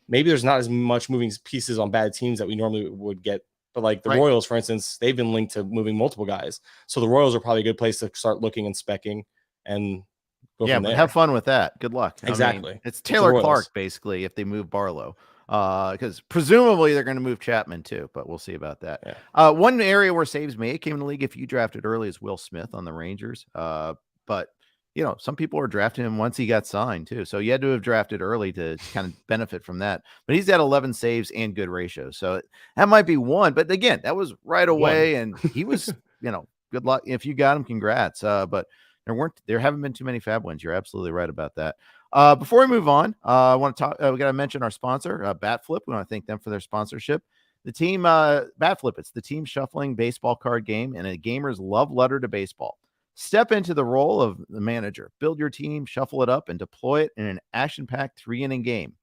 maybe there's not as much moving pieces on bad teams that we normally would get. But like the Royals, for instance, they've been linked to moving multiple guys. So the Royals are probably a good place to start looking and specking and yeah, but have fun with that. Good luck. Exactly. I mean, it's Taylor Clark basically if they move Barlow, because presumably they're going to move Chapman too, but we'll see about that. Yeah. One area where saves may came in the league if you drafted early is Will Smith on the Rangers. But you know, some people are drafting him once he got signed too, so you had to have drafted early to kind of benefit from that. But he's got 11 saves and good ratios, so that might be one. But again, that was right away, and he was, you know, good luck if you got him. Congrats. But there haven't been too many FAAB wins. You're absolutely right about that. Before we move on, I want to talk. We got to mention our sponsor, Batflip. We want to thank them for their sponsorship. The team, Batflip, it's the team shuffling baseball card game and a gamer's love letter to baseball. Step into the role of the manager, build your team, shuffle it up, and deploy it in an action-packed 3-inning game.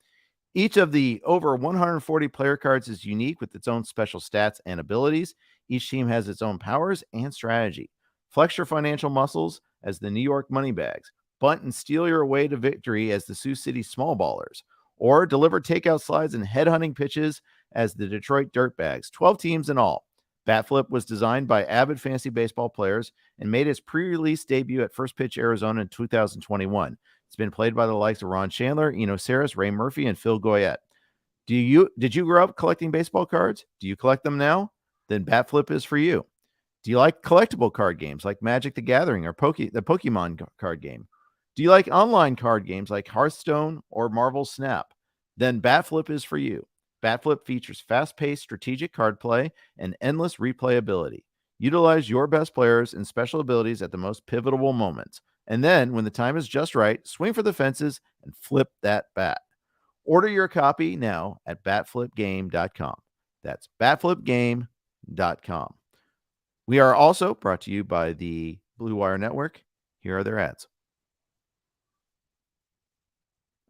Each of the over 140 player cards is unique with its own special stats and abilities. Each team has its own powers and strategy. Flex your financial muscles as the New York Moneybags, bunt and steal your way to victory as the Sioux City Small Ballers, or deliver takeout slides and headhunting pitches as the Detroit Dirtbags. 12 teams in all. Batflip was designed by avid fantasy baseball players and made its pre-release debut at First Pitch Arizona in 2021. It's been played by the likes of Ron Chandler, Eno Saris, Ray Murphy, and Phil Goyette. Did you grow up collecting baseball cards? Do you collect them now? Then Batflip is for you. Do you like collectible card games like Magic the Gathering or the Pokemon card game? Do you like online card games like Hearthstone or Marvel Snap? Then Batflip is for you. Batflip features fast-paced strategic card play and endless replayability. Utilize your best players and special abilities at the most pivotal moments. And then, when the time is just right, swing for the fences and flip that bat. Order your copy now at batflipgame.com. That's batflipgame.com. We are also brought to you by the Blue Wire Network. Here are their ads.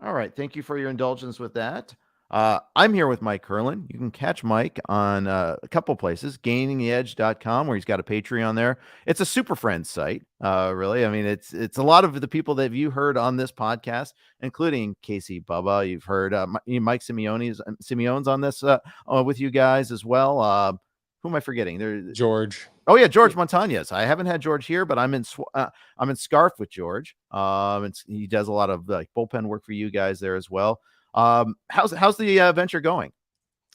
All right. Thank you for your indulgence with that. I'm here with Mike Curlin. You can catch Mike on a couple places, gainingtheedge.com, where he's got a Patreon there. It's a Super Friends site, really. I mean, it's a lot of the people that you heard on this podcast, including Casey Bubba. You've heard Mike Simeone's on this with you guys as well. Who am I forgetting? George. Oh yeah, George Montañez. I haven't had George here, but I'm in Scarf with George. He does a lot of like bullpen work for you guys there as well. How's the venture going?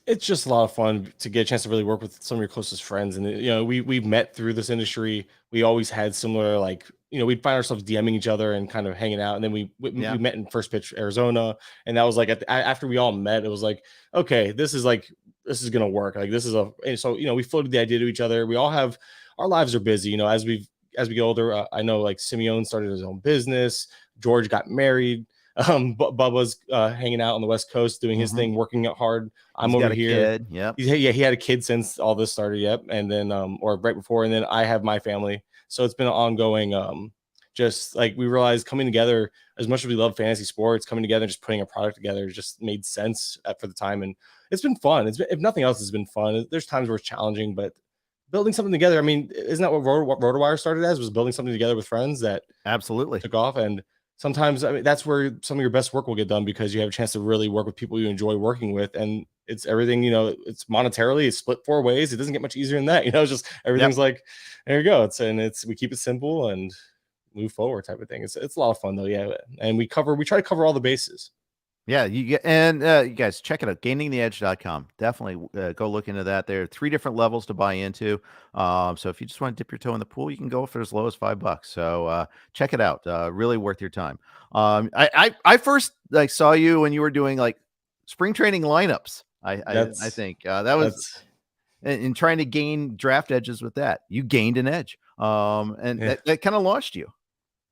It's just a lot of fun to get a chance to really work with some of your closest friends, and you know we've met through this industry. We always had similar, like, you know, we'd find ourselves DMing each other and kind of hanging out, and then we met in First Pitch Arizona, and that was like after we all met, it was like, okay, this is gonna work. Like and so, you know, we floated the idea to each other. We all have, our lives are busy, you know, as we get older. I know like Simeone started his own business. George got married. Bubba's hanging out on the West Coast doing his thing, working out hard. I'm over here. Yeah, he had a kid since all this started. Yep, and then or right before, and then I have my family. So it's been an ongoing. Just like we realized coming together, as much as we love fantasy sports, coming together and just putting a product together just made sense for the time, and it's been fun. It's been, if nothing else, has been fun. There's times where it's challenging, but building something together. I mean, isn't that what RotoWire started as? Was building something together with friends that absolutely took off. And sometimes, I mean, that's where some of your best work will get done, because you have a chance to really work with people you enjoy working with. And it's everything, you know, it's monetarily, it's split 4 ways. It doesn't get much easier than that. You know, it's just everything's like, there you go. We keep it simple and move forward type of thing. It's a lot of fun though. Yeah. And we try to cover all the bases. Yeah, you get you guys check it out, gainingtheedge.com. Definitely go look into that. There are 3 different levels to buy into. So if you just want to dip your toe in the pool, you can go for as low as $5. So check it out. Really worth your time. I first like saw you when you were doing like spring training lineups. I That's think that was that's in trying to gain draft edges with that. You gained an edge. And yeah. that kind of launched you.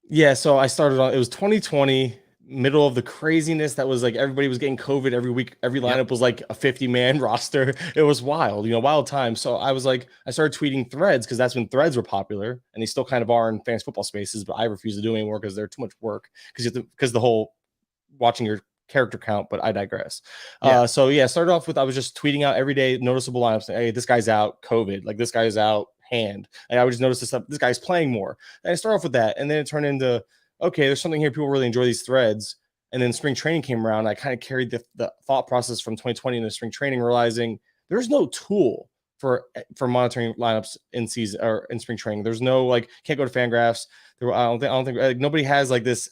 Yeah, so I started on it was 2020, middle of the craziness that was like everybody was getting COVID every week. Every Yep. lineup was like a 50-man roster. It was wild, wild time. So I was like, I started tweeting threads because that's when threads were popular and they still kind of are in fantasy football spaces, but I refuse to do anymore because they're too much work because the whole watching your character count, but I digress. Yeah. So yeah, started off with I was just tweeting out every day noticeable lineups. Hey, this guy's out, COVID. Like this guy's out, hand. And I would just notice this guy's playing more. And I start off with that, and then it turned into okay, there's something here. People really enjoy these threads. And then spring training came around. I kind of carried the thought process from 2020 into spring training, realizing there's no tool for monitoring lineups in season or in spring training. There's no like can't go to Fangraphs. I don't think like, nobody has like this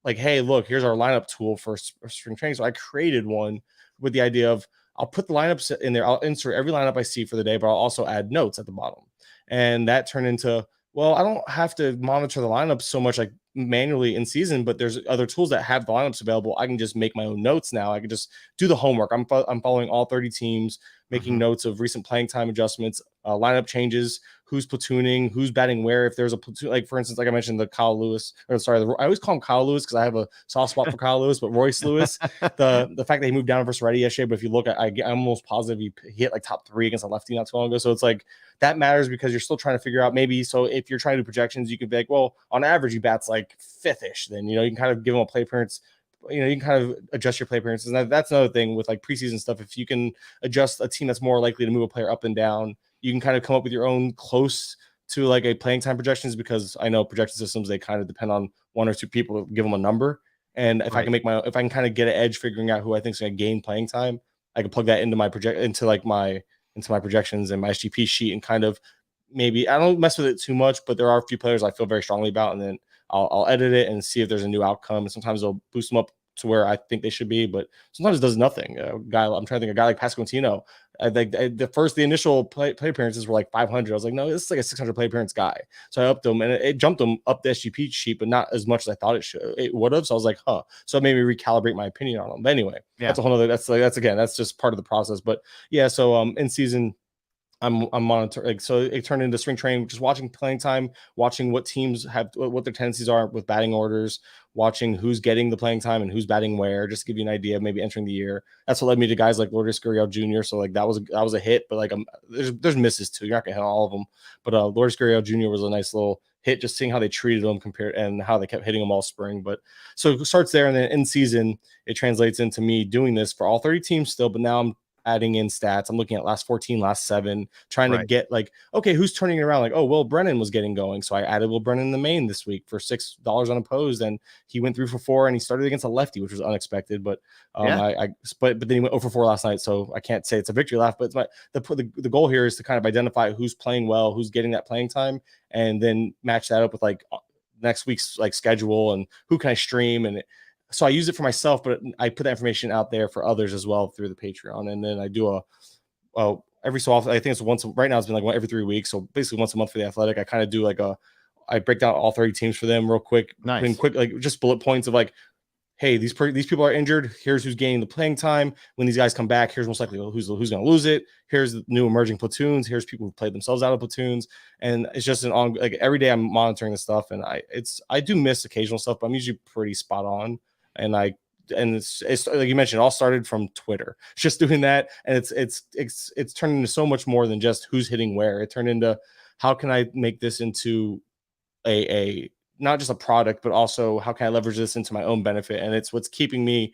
like, hey, look, here's our lineup tool for spring training. So I created one with the idea of I'll put the lineups in there. I'll insert every lineup I see for the day, but I'll also add notes at the bottom. And that turned into, well, I don't have to monitor the lineups so much like manually in season, but there's other tools that have the lineups available. I can just make my own notes now. I can just do the homework. I'm following all 30 teams, making notes of recent playing time adjustments, lineup changes, who's platooning, who's batting where. If there's a platoon, like for instance, like I mentioned, the Kyle Lewis, or sorry, I always call him Kyle Lewis because I have a soft spot for Kyle Lewis, but Royce Lewis, the fact that he moved down versus Ready yesterday, but if you look at, I'm almost positive he hit like top 3 against a lefty not too long ago. So it's like that matters because you're still trying to figure out maybe. So if you're trying to do projections, you could be like, well, on average, he bats like 5th-ish. Then you can kind of give him a play appearance. You can kind of adjust your play appearances. And that's another thing with like preseason stuff. If you can adjust a team that's more likely to move a player up and down, you can kind of come up with your own close to like a playing time projections, because I know projection systems, they kind of depend on 1 or 2 people to give them a number. And if I can if I can kind of get an edge figuring out who I think is going to gain playing time, I can plug that into my into my projections and my SGP sheet and kind of maybe I don't mess with it too much, but there are a few players I feel very strongly about, and then I'll edit it and see if there's a new outcome. And sometimes I'll boost them up to where I think they should be, but sometimes it does nothing. I'm trying to think, a guy like Pasquantino, the initial play appearances were like 500. I was like, no, this is like a 600 play appearance guy. So I upped him, and it jumped him up the SGP sheet, but not as much as I thought it would have. So I was like, huh. So it made me recalibrate my opinion on him. But anyway, that's a whole nother. That's just part of the process. But yeah, so in season, I'm monitoring. So it turned into spring training, just watching playing time, watching what teams have, what their tendencies are with batting orders, watching who's getting the playing time and who's batting where, just to give you an idea of maybe entering the year. That's what led me to guys like Lourdes Gurriel Jr. So like that was a hit, but like there's misses too. You're not gonna hit all of them, but Lourdes Gurriel Jr. was a nice little hit, just seeing how they treated him compared and how they kept hitting him all spring. But so it starts there, and then in season it translates into me doing this for all 30 teams still, but now I'm adding in stats. I'm looking at last 14, last 7, trying to get like, okay, who's turning it around? Like, oh, Will Brennan was getting going. So I added Will Brennan in the main this week for $6 unopposed. And he went 3 for 4 and he started against a lefty, which was unexpected. But but then he went 0 for 4 last night. So I can't say it's a victory lap, but it's the goal here is to kind of identify who's playing well, who's getting that playing time, and then match that up with like next week's like schedule and who can I stream. And so I use it for myself, but I put that information out there for others as well through the Patreon. And then I do every so often, I think it's once, right now it's been like every 3 weeks. So basically once a month for the Athletic, I kind of do like I break down all 30 teams for them real quick. Nice. Quick, like just bullet points of like, hey, these people are injured. Here's who's gaining the playing time. When these guys come back, here's most likely who's going to lose it. Here's the new emerging platoons. Here's people who played themselves out of platoons. And it's just like every day I'm monitoring this stuff. And I do miss occasional stuff, but I'm usually pretty spot on. And it's like you mentioned, it all started from Twitter. It's just doing that, and it's turned into so much more than just who's hitting where. It turned into how can I make this into a not just a product, but also how can I leverage this into my own benefit. And it's what's keeping me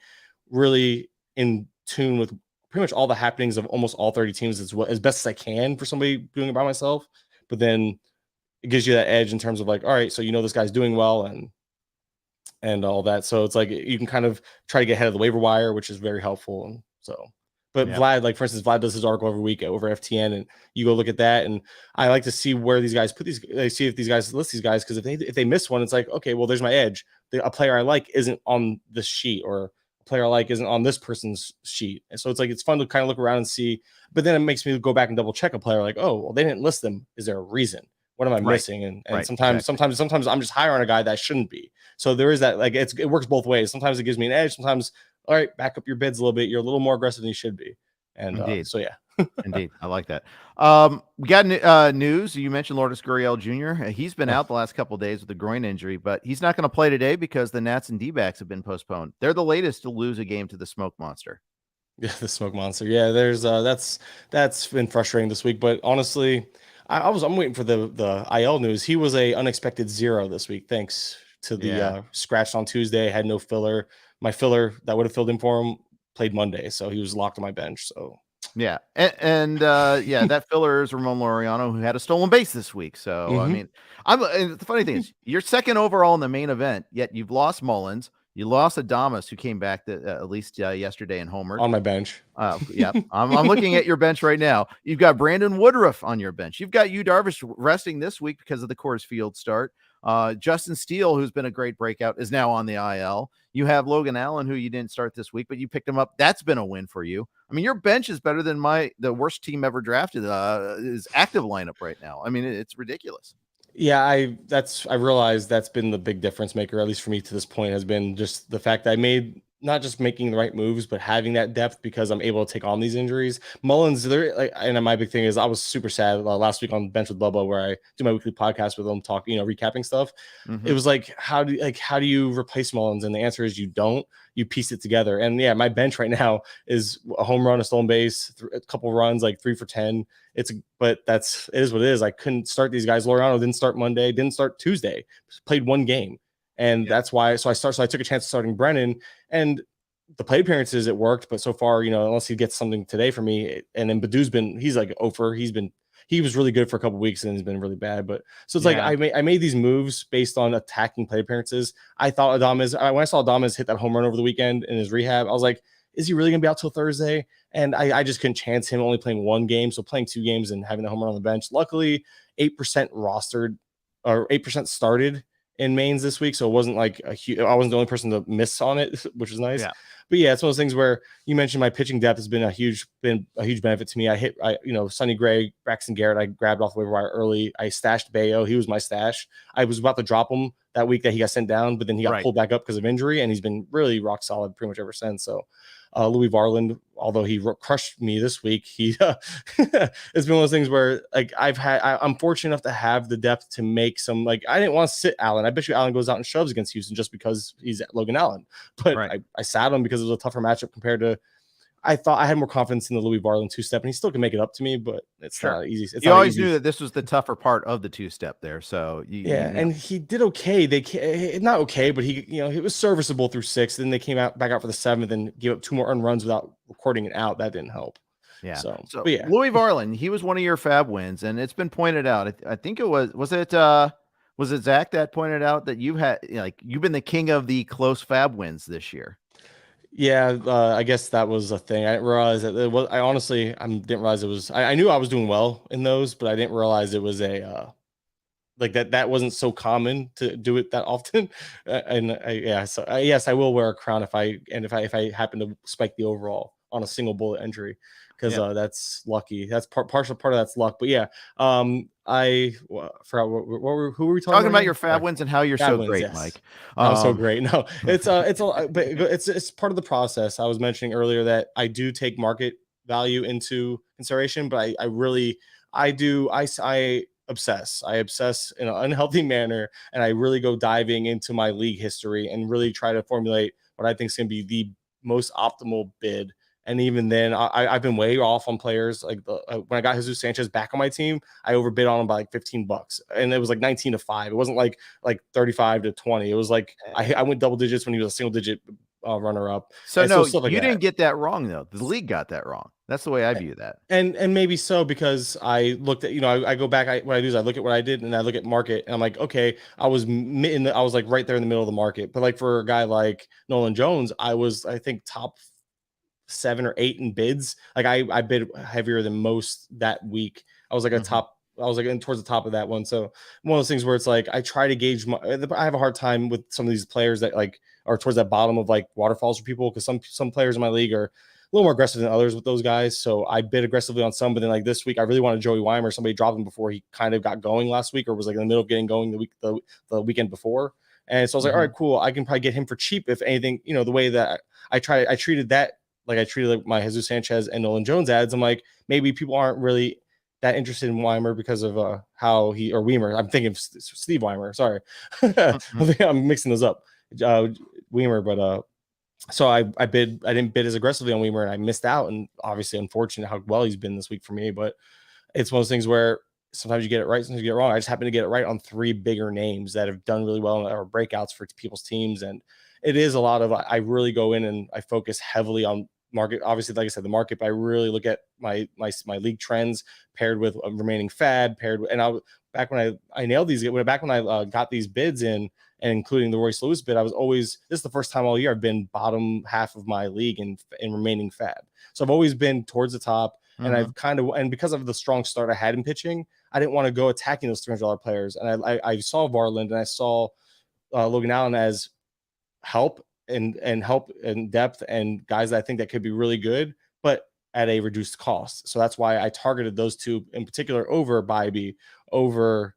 really in tune with pretty much all the happenings of almost all 30 teams as best as I can for somebody doing it by myself. But then it gives you that edge in terms of like, all right, so this guy's doing well and all that. So it's like you can kind of try to get ahead of the waiver wire, which is very helpful. And so, but Vlad, like for instance, Vlad does his article every week over FTN, and you go look at that. And I like to see where these guys put these, see if these guys list these guys, because if they miss one, it's like, okay, well, there's my edge. A player I like isn't on this sheet, or a player I like isn't on this person's sheet. And so it's like, it's fun to kind of look around and see, but then it makes me go back and double check a player like, oh, well, they didn't list them. Is there a reason? What am I missing? And sometimes I'm just higher on a guy that I shouldn't be. So there is that, like, it works both ways. Sometimes it gives me an edge. Sometimes, all right, back up your bids a little bit. You're a little more aggressive than you should be. And so, yeah. Indeed. I like that. We got news. You mentioned Lourdes Gurriel Jr. He's been out the last couple of days with a groin injury, but he's not going to play today because the Nats and D-backs have been postponed. They're the latest to lose a game to the Smoke Monster. Yeah, the Smoke Monster. Yeah, there's that's been frustrating this week. But honestly, I'm waiting for the IL news. He was a unexpected 0 this week, thanks to the scratched on Tuesday. Had no filler. My filler that would have filled in for him played Monday, so he was locked on my bench. So yeah, and that filler is Ramon Laureano, who had a stolen base this week. So I mean, and the funny thing is, you're second overall in the main event, yet you've lost Mullins. You lost Adames, who came back at least yesterday and homered on my bench. Yeah, I'm looking at your bench right now. You've got Brandon Woodruff on your bench. You've got Yu Darvish resting this week because of the Coors Field start. Justin Steele, who's been a great breakout, is now on the IL. You have Logan Allen, who you didn't start this week, but you picked him up. That's been a win for you. I mean, your bench is better than the worst team ever drafted is active lineup right now. I mean, it's ridiculous. Yeah, I realized that's been the big difference maker, at least for me to this point, has been just the fact that I made not just making the right moves, but having that depth because I'm able to take on these injuries. Mullins, and my big thing is I was super sad last week on the bench with Bubba, where I do my weekly podcast with him, recapping stuff. It was like, how do you replace Mullins? And the answer is you don't. You piece it together. And yeah, my bench right now is a home run, a stolen base, a couple runs, like 3 for 10. But it is what it is. I couldn't start these guys. Laureano didn't start Monday, didn't start Tuesday, played one game. And that's why. So I took a chance of starting Brennan, and the play appearances, it worked. But so far, unless he gets something today for me, and then Badu's he's like over. He was really good for a couple of weeks, and he's been really bad. But so it's like I made these moves based on attacking play appearances. I thought when I saw Adames hit that home run over the weekend in his rehab, I was like, is he really going to be out till Thursday? And I just couldn't chance him only playing one game. So playing 2 games and having the home run on the bench. Luckily, 8% rostered or 8% started in mains this week. So it wasn't like I wasn't the only person to miss on it, which was nice. Yeah. But yeah, it's one of those things where you mentioned my pitching depth has been a huge benefit to me. Sonny Gray, Braxton Garrett, I grabbed off the waiver wire early. I stashed Bayo. He was my stash. I was about to drop him that week that he got sent down, but then he got pulled back up because of injury, and he's been really rock solid pretty much ever since. So Louis Varland, although he crushed me this week, it's been one of those things where like I'm fortunate enough to have the depth to make some, like, I didn't want to sit Allen. I bet you Allen goes out and shoves against Houston just because he's Logan Allen, but I sat him because it was a tougher matchup compared to, I thought I had more confidence in the Louis Varland 2-step, and he still can make it up to me, but it's not easy. You always knew that this was the tougher part of the 2-step there. So and he did okay. Not okay, but he was serviceable through 6. Then they came back out for the 7th and gave up 2 more earned runs without recording it out. That didn't help. Yeah. So Louis Varland, he was one of your FAAB wins, and it's been pointed out. I think it was it Zach that pointed out that you've been the king of the close FAAB wins this year. Yeah, I guess that was a thing. I didn't realize that it was. I didn't realize it was. I knew I was doing well in those, but I didn't realize it was like that. That wasn't so common to do it that often. So yes, I will wear a crown if I happen to spike the overall on a single bullet entry, because that's lucky. That's partial part of that's luck. But yeah, I forgot who were we talking about your FAAB wins and how you're so great, Mike. I'm so great. No, it's part of the process. I was mentioning earlier that I do take market value into consideration, but I obsess in an unhealthy manner, and I really go diving into my league history and really try to formulate what I think is going to be the most optimal bid. And even then, I've been way off on players. Like when I got Jesus Sanchez back on my team, I overbid on him by like $15, and it was like 19-5. It wasn't like 35-20. It was like I went double digits when he was a single digit runner up. So you didn't get that wrong though. The league got that wrong. That's the way I view that. And maybe so, because I looked at, I go back. What I do is I look at what I did and I look at market, and I'm like, okay, I was like right there in the middle of the market. But like for a guy like Nolan Jones, I was, I think, top 7 or 8 in bids. Like I bid heavier than most that week. I was like towards the top of that one. So one of those things where it's like I try to gauge I have a hard time with some of these players that like or towards that bottom of like waterfalls for people, because some players in my league are a little more aggressive than others with those guys. So I bid aggressively on some, but then like this week I really wanted Joey Weimer. Somebody dropped him before he kind of got going last week, or was like in the middle of getting going the weekend before. And so I was like, all right, cool. I can probably get him for cheap if anything. You know, the way that I treated that, like I treated like my Jesus Sanchez and Nolan Jones ads. I'm like, maybe people aren't really that interested in Weimer because of how he, or Weimer. I'm thinking of Steve Weimer. Sorry, I'm mixing those up. Weimer, but so I didn't bid as aggressively on Weimer, and I missed out. And obviously, unfortunate how well he's been this week for me. But it's one of those things where sometimes you get it right, sometimes you get it wrong. I just happen to get it right on 3 bigger names that have done really well or breakouts for people's teams. And it is a lot of, I really go in and I focus heavily on market. Obviously, like I said, the market, but I really look at my league trends paired with remaining FAAB paired with, and back when I nailed these, back when I got these bids in, and including the Royce Lewis bid, I was always, this is the first time all year I've been bottom half of my league in remaining FAAB. So I've always been towards the top. And I've kind of, and because of the strong start I had in pitching, I didn't want to go attacking those $300 players. And I saw Varland and I saw Logan Allen as help and help in depth and guys that I think that could be really good, but at a reduced cost. So that's why I targeted those two in particular over Bybee, over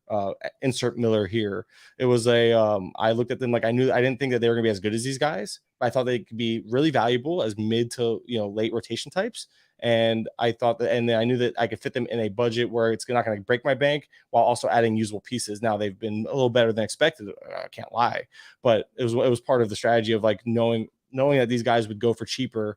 insert Miller here. It was I looked at them like I didn't think that they were gonna be as good as these guys, but I thought they could be really valuable as mid to late rotation types. And I thought that, and I knew that I could fit them in a budget where it's not going to break my bank while also adding usable pieces. Now they've been a little better than expected. I can't lie, but it was part of the strategy of like knowing that these guys would go for cheaper,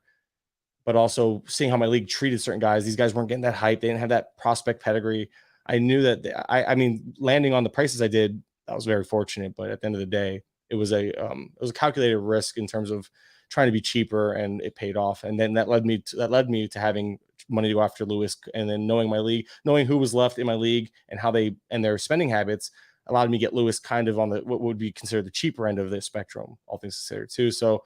but also seeing how my league treated certain guys. These guys weren't getting that hype. They didn't have that prospect pedigree. I knew that I mean, landing on the prices I did, that was very fortunate, but at the end of the day, it was a calculated risk in terms of trying to be cheaper, and it paid off. And then that led me to having money to go after Lewis, and then knowing my league, knowing who was left in my league and how and their spending habits allowed me to get Lewis kind of on what would be considered the cheaper end of the spectrum, all things considered too. So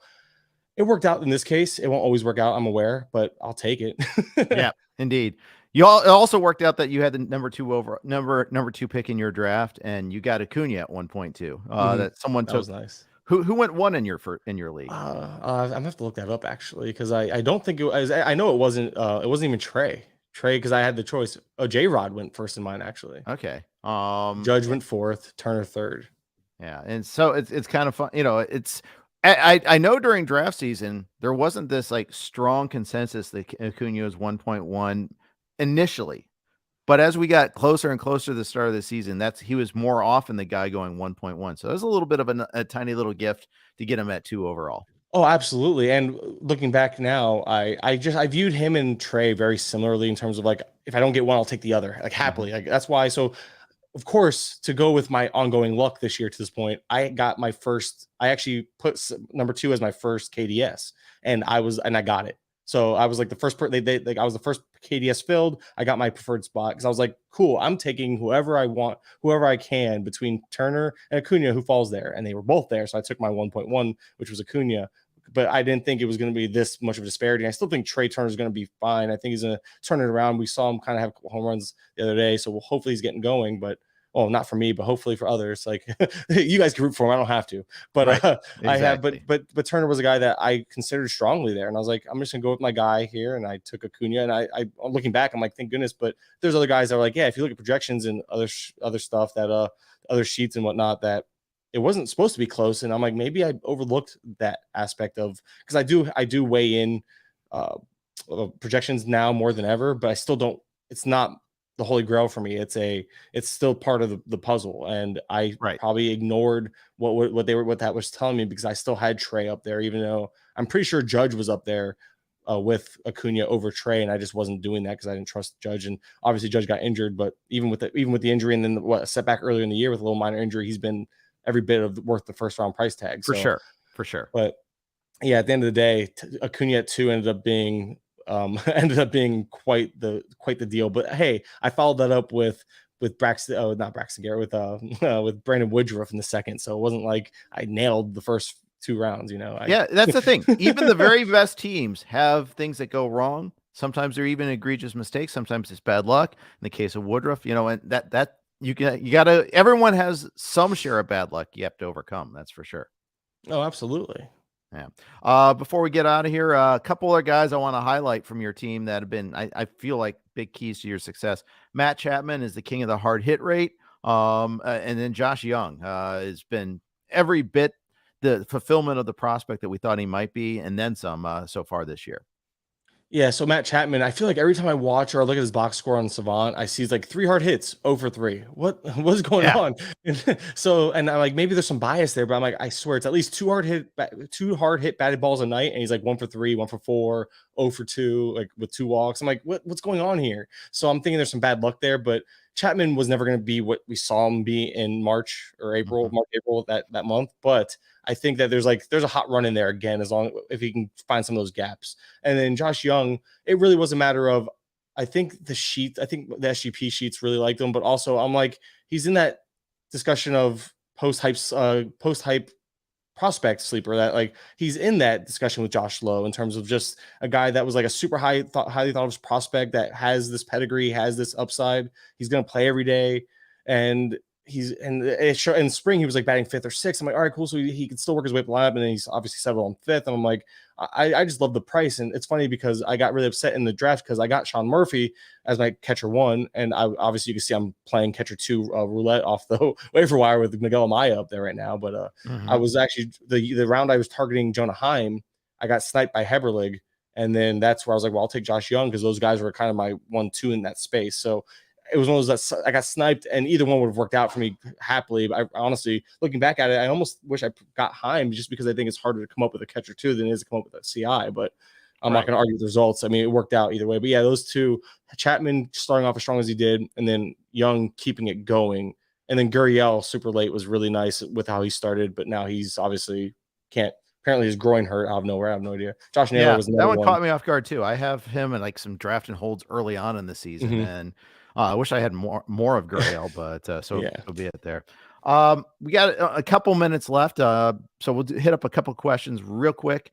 it worked out in this case. It won't always work out, I'm aware, but I'll take it. Yeah, indeed. It also worked out that you had the number 2 pick in your draft, and you got Acuña at 1.2. That someone took. Was nice. Who went 1 in your league? I'm gonna have to look that up actually, because I don't think it was. I know it wasn't even Trey, because I had the choice. Oh, J-Rod went first in mine actually. Okay. Judge went 4th, Turner 3rd. Yeah, and so it's kind of fun. It's I know during draft season there wasn't this like strong consensus that Acuña was 1.1 initially. But as we got closer and closer to the start of the season, he was more often the guy going 1.1. So it was a little bit of a tiny little gift to get him at 2 overall. Oh, absolutely. And looking back now, I viewed him and Trey very similarly in terms of like, if I don't get one, I'll take the other, like happily. Like that's why. So of course, to go with my ongoing luck this year to this point, I actually put number 2 as my first KDS, and I got it. So I was like the first I was the first KDS filled. I got my preferred spot because I was like, cool, I'm taking whoever I want, whoever I can between Turner and Acuña, who falls there. And they were both there. So I took my 1.1, which was Acuña. But I didn't think it was going to be this much of a disparity. I still think Trey Turner is going to be fine. I think he's going to turn it around. We saw him kind of have home runs the other day. So hopefully he's getting going. But not for me, but hopefully for others. Like you guys can root for him. I don't have to, but right. Exactly. I have. But Turner was a guy that I considered strongly there, and I was like, I'm just gonna go with my guy here, and I took Acuña. And I looking back, I'm like, thank goodness. But there's other guys that are like, yeah, if you look at projections and other stuff that other sheets and whatnot, that it wasn't supposed to be close. And I'm like, maybe I overlooked that aspect of, because I do weigh in projections now more than ever, but I still don't. It's not the holy grail for me. It's still part of the puzzle, and I probably ignored what that was telling me, because I still had Trey up there, even though I'm pretty sure Judge was up there with Acuña over Trey, and I just wasn't doing that because I didn't trust Judge. And obviously Judge got injured, but even with the injury, and then a setback earlier in the year with a little minor injury, he's been every bit of worth the first round price tag. For sure. But yeah, at the end of the day, Acuña at 2 ended up being quite the deal. But hey, I followed that up with Braxton, not Braxton Garrett, with Brandon Woodruff in the second. So it wasn't like I nailed the first 2 rounds, Yeah, that's the thing. Even the very best teams have things that go wrong. Sometimes they're even egregious mistakes. Sometimes it's bad luck. In the case of Woodruff, and that you gotta, everyone has some share of bad luck you have to overcome. That's for sure. Oh, absolutely. Yeah. Before we get out of here, a couple of guys I want to highlight from your team that have been, I feel like, big keys to your success. Matt Chapman is the king of the hard hit rate. And then Josh Young has been every bit the fulfillment of the prospect that we thought he might be, and then some so far this year. Yeah, so Matt Chapman, I feel like every time I watch or I look at his box score on Savant, I see he's like 3 hard hits, 0 for 3. What's going Yeah. on? And I'm like, maybe there's some bias there, but I'm like, I swear it's at least 2 hard hit batted balls a night, and he's like 1 for 3, 1 for 4, 0 for 2, like with 2 walks. I'm like, what's going on here? So I'm thinking there's some bad luck there, but Chapman was never going to be what we saw him be in March or April, April that month. But I think that there's a hot run in there again, if he can find some of those gaps. And then Josh Young, it really was a matter of, I think the SGP sheets really liked him, but also I'm like, he's in that discussion of post hype prospect sleeper, that like he's in that discussion with Josh Lowe in terms of just a guy that was like a super highly thought of prospect that has this pedigree, has this upside. He's going to play every day. And in spring, he was like batting 5th or 6th. I'm like, all right, cool. So he can still work his way up the lineup, and then he's obviously settled on 5th. And I'm like, I just love the price. And it's funny because I got really upset in the draft because I got Sean Murphy as my catcher 1. And obviously you can see I'm playing catcher 2 roulette off the waiver wire with Miguel Amaya up there right now. But I was actually the round I was targeting Jonah Heim, I got sniped by Heberlig. And then that's where I was like, well, I'll take Josh Young because those guys were kind of my 1-2 in that space. So it was one of those that I got sniped, and either one would have worked out for me happily. But I honestly, looking back at it, I almost wish I got Heim just because I think it's harder to come up with a catcher 2 than it is to come up with a CI. But I'm not going to argue with the results. I mean, it worked out either way. But yeah, those two, Chapman starting off as strong as he did, and then Young keeping it going. And then Gurriel super late was really nice with how he started, but now he's obviously can't. Apparently his groin hurt out of nowhere. I have no idea. Josh Naylor was that one caught me off guard too. I have him in like some draft and holds early on in the season, and I wish I had more of Gurriel, but so be it there. We got a couple minutes left, so we'll hit up a couple questions real quick.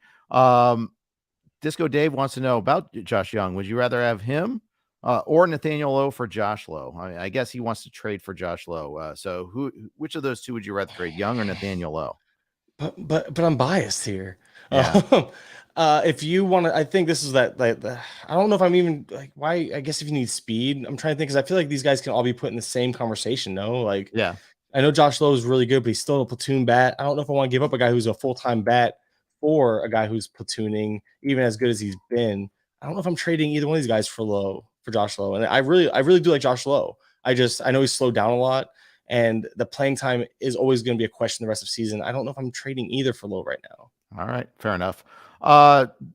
Disco Dave wants to know about Josh Young. Would you rather have him or Nathaniel Lowe for Josh Lowe? I guess he wants to trade for Josh Lowe. So which of those two would you rather trade, Young or Nathaniel Lowe? But I'm biased here. Yeah. If you want to, I think this is I don't know if I'm even like, why. I guess if you need speed, I'm trying to think, because I feel like these guys can all be put in the same conversation. No, like, yeah, I know Josh Lowe is really good, but he's still a platoon bat. I don't know if I want to give up a guy who's a full-time bat for a guy who's platooning, even as good as he's been. I don't know if I'm trading either one of these guys for Josh Lowe. And I really do like Josh Lowe. I know he's slowed down a lot, and the playing time is always going to be a question the rest of the season. I don't know if I'm trading either for Lowe right now. All right, fair enough.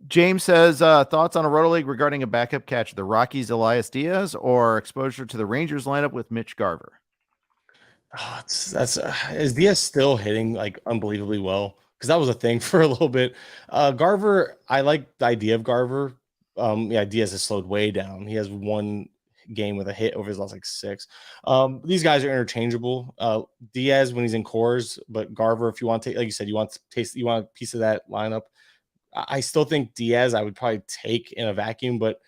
James says, thoughts on a Roto League regarding a backup catcher, the Rockies' Elias Diaz, or exposure to the Rangers lineup with Mitch Garver? Is Diaz still hitting like unbelievably well? Because that was a thing for a little bit. Garver, I like the idea of Garver. Diaz has slowed way down. He has 1 game with a hit over his last 6. These guys are interchangeable. Diaz when he's in cores, but Garver, if you want to take, like you said, you want a piece of that lineup. I still think Diaz I would probably take in a vacuum, but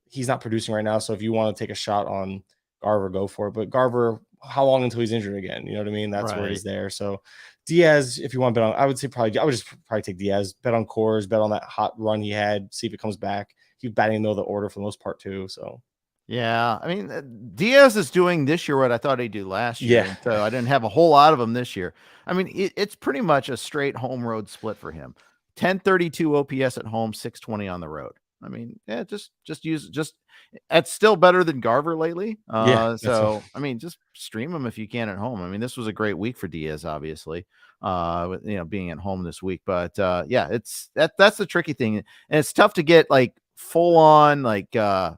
he's not producing right now. So if you want to take a shot on Garver, go for it. But Garver, how long until he's injured again? You know what I mean? That's where he's there. So Diaz, if you want to bet on, I would just probably take Diaz, bet on cores, bet on that hot run he had, see if it comes back. He's batting in the middle of the order for the most part too. So yeah, I mean, Diaz is doing this year what I thought he'd do last year. Yeah. So I didn't have a whole lot of him this year. I mean, it's pretty much a straight home road split for him. 1032 OPS at home, 620 on the road. I mean, yeah, it's still better than Garver lately. So I mean, just stream him if you can at home. I mean, this was a great week for Diaz, obviously, being at home this week. But that's the tricky thing, and it's tough to get like full on like a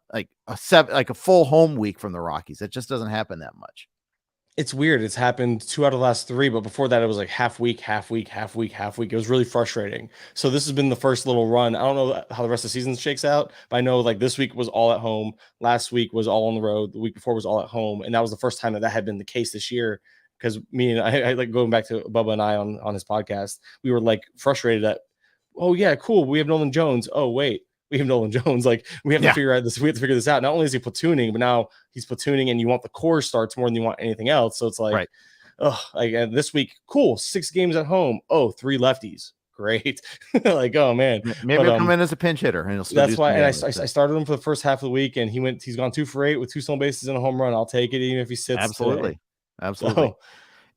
full home week from the Rockies. It just doesn't happen that much. It's weird. It's happened 2 out of the last 3, but before that, it was like half week. It was really frustrating. So this has been the first little run. I don't know how the rest of the season shakes out, but I know like this week was all at home. Last week was all on the road. The week before was all at home. And that was the first time that had been the case this year. Because me and I like going back to Bubba and I on his podcast, we were like frustrated that, oh yeah, cool, we have Nolan Jones. Oh wait, we have Nolan Jones. Like we have to figure out this. We have to figure this out. Not only is he platooning, but now he's platooning, and you want the core starts more than you want anything else. So it's like, this week, cool, 6 games at home. Oh, 3 lefties, great. Like, oh man, Maybe he'll come in as a pinch hitter and he'll still that's do why. And I damage, started him for the first half of the week, and he's gone 2 for 8 with 2 stolen bases and a home run. I'll take it even if he sits today. Absolutely. So,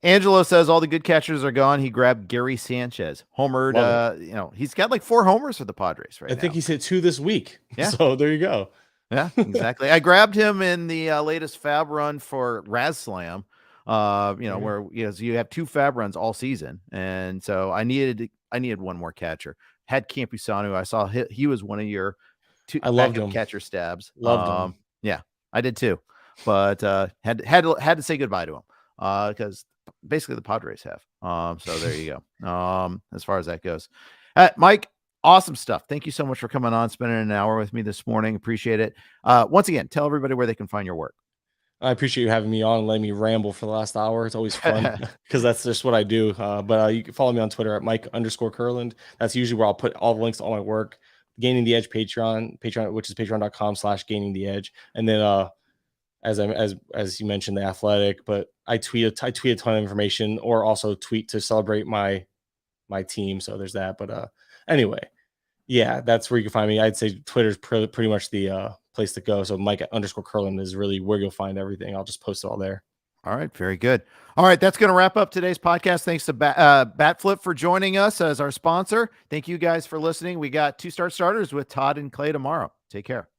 Angelo says all the good catchers are gone. He grabbed Gary Sanchez, homered. He's got like 4 homers for the Padres right now. I think he's hit 2 this week. Yeah. So there you go. Yeah, exactly. I grabbed him in the latest FAAB run for Raz Slam. Where you have 2 FAAB runs all season, and so I needed one more catcher. Had Campusano. I saw he was one of your 2. I loved him. Catcher stabs. Loved him. Yeah, I did too, but had to say goodbye to him because basically the Padres have. So there you go. As far as that goes, Mike. Awesome stuff. Thank you so much for coming on, spending an hour with me this morning. Appreciate it. Once again, tell everybody where they can find your work. I appreciate you having me on and letting me ramble for the last hour. It's always fun because that's just what I do. But you can follow me on Twitter at Mike_Curland. That's usually where I'll put all the links to all my work. Gaining the Edge Patreon, which is patreon.com/gainingtheedge. And then as you mentioned, The Athletic, but I tweet a ton of information, or also tweet to celebrate my team. So there's that. But anyway, yeah, that's where you can find me. I'd say Twitter's pretty much the place to go. So Mike_Curland is really where you'll find everything. I'll just post it all there. All right. Very good. All right. That's going to wrap up today's podcast. Thanks to Batflip for joining us as our sponsor. Thank you guys for listening. We got 2 starters with Todd and Clay tomorrow. Take care.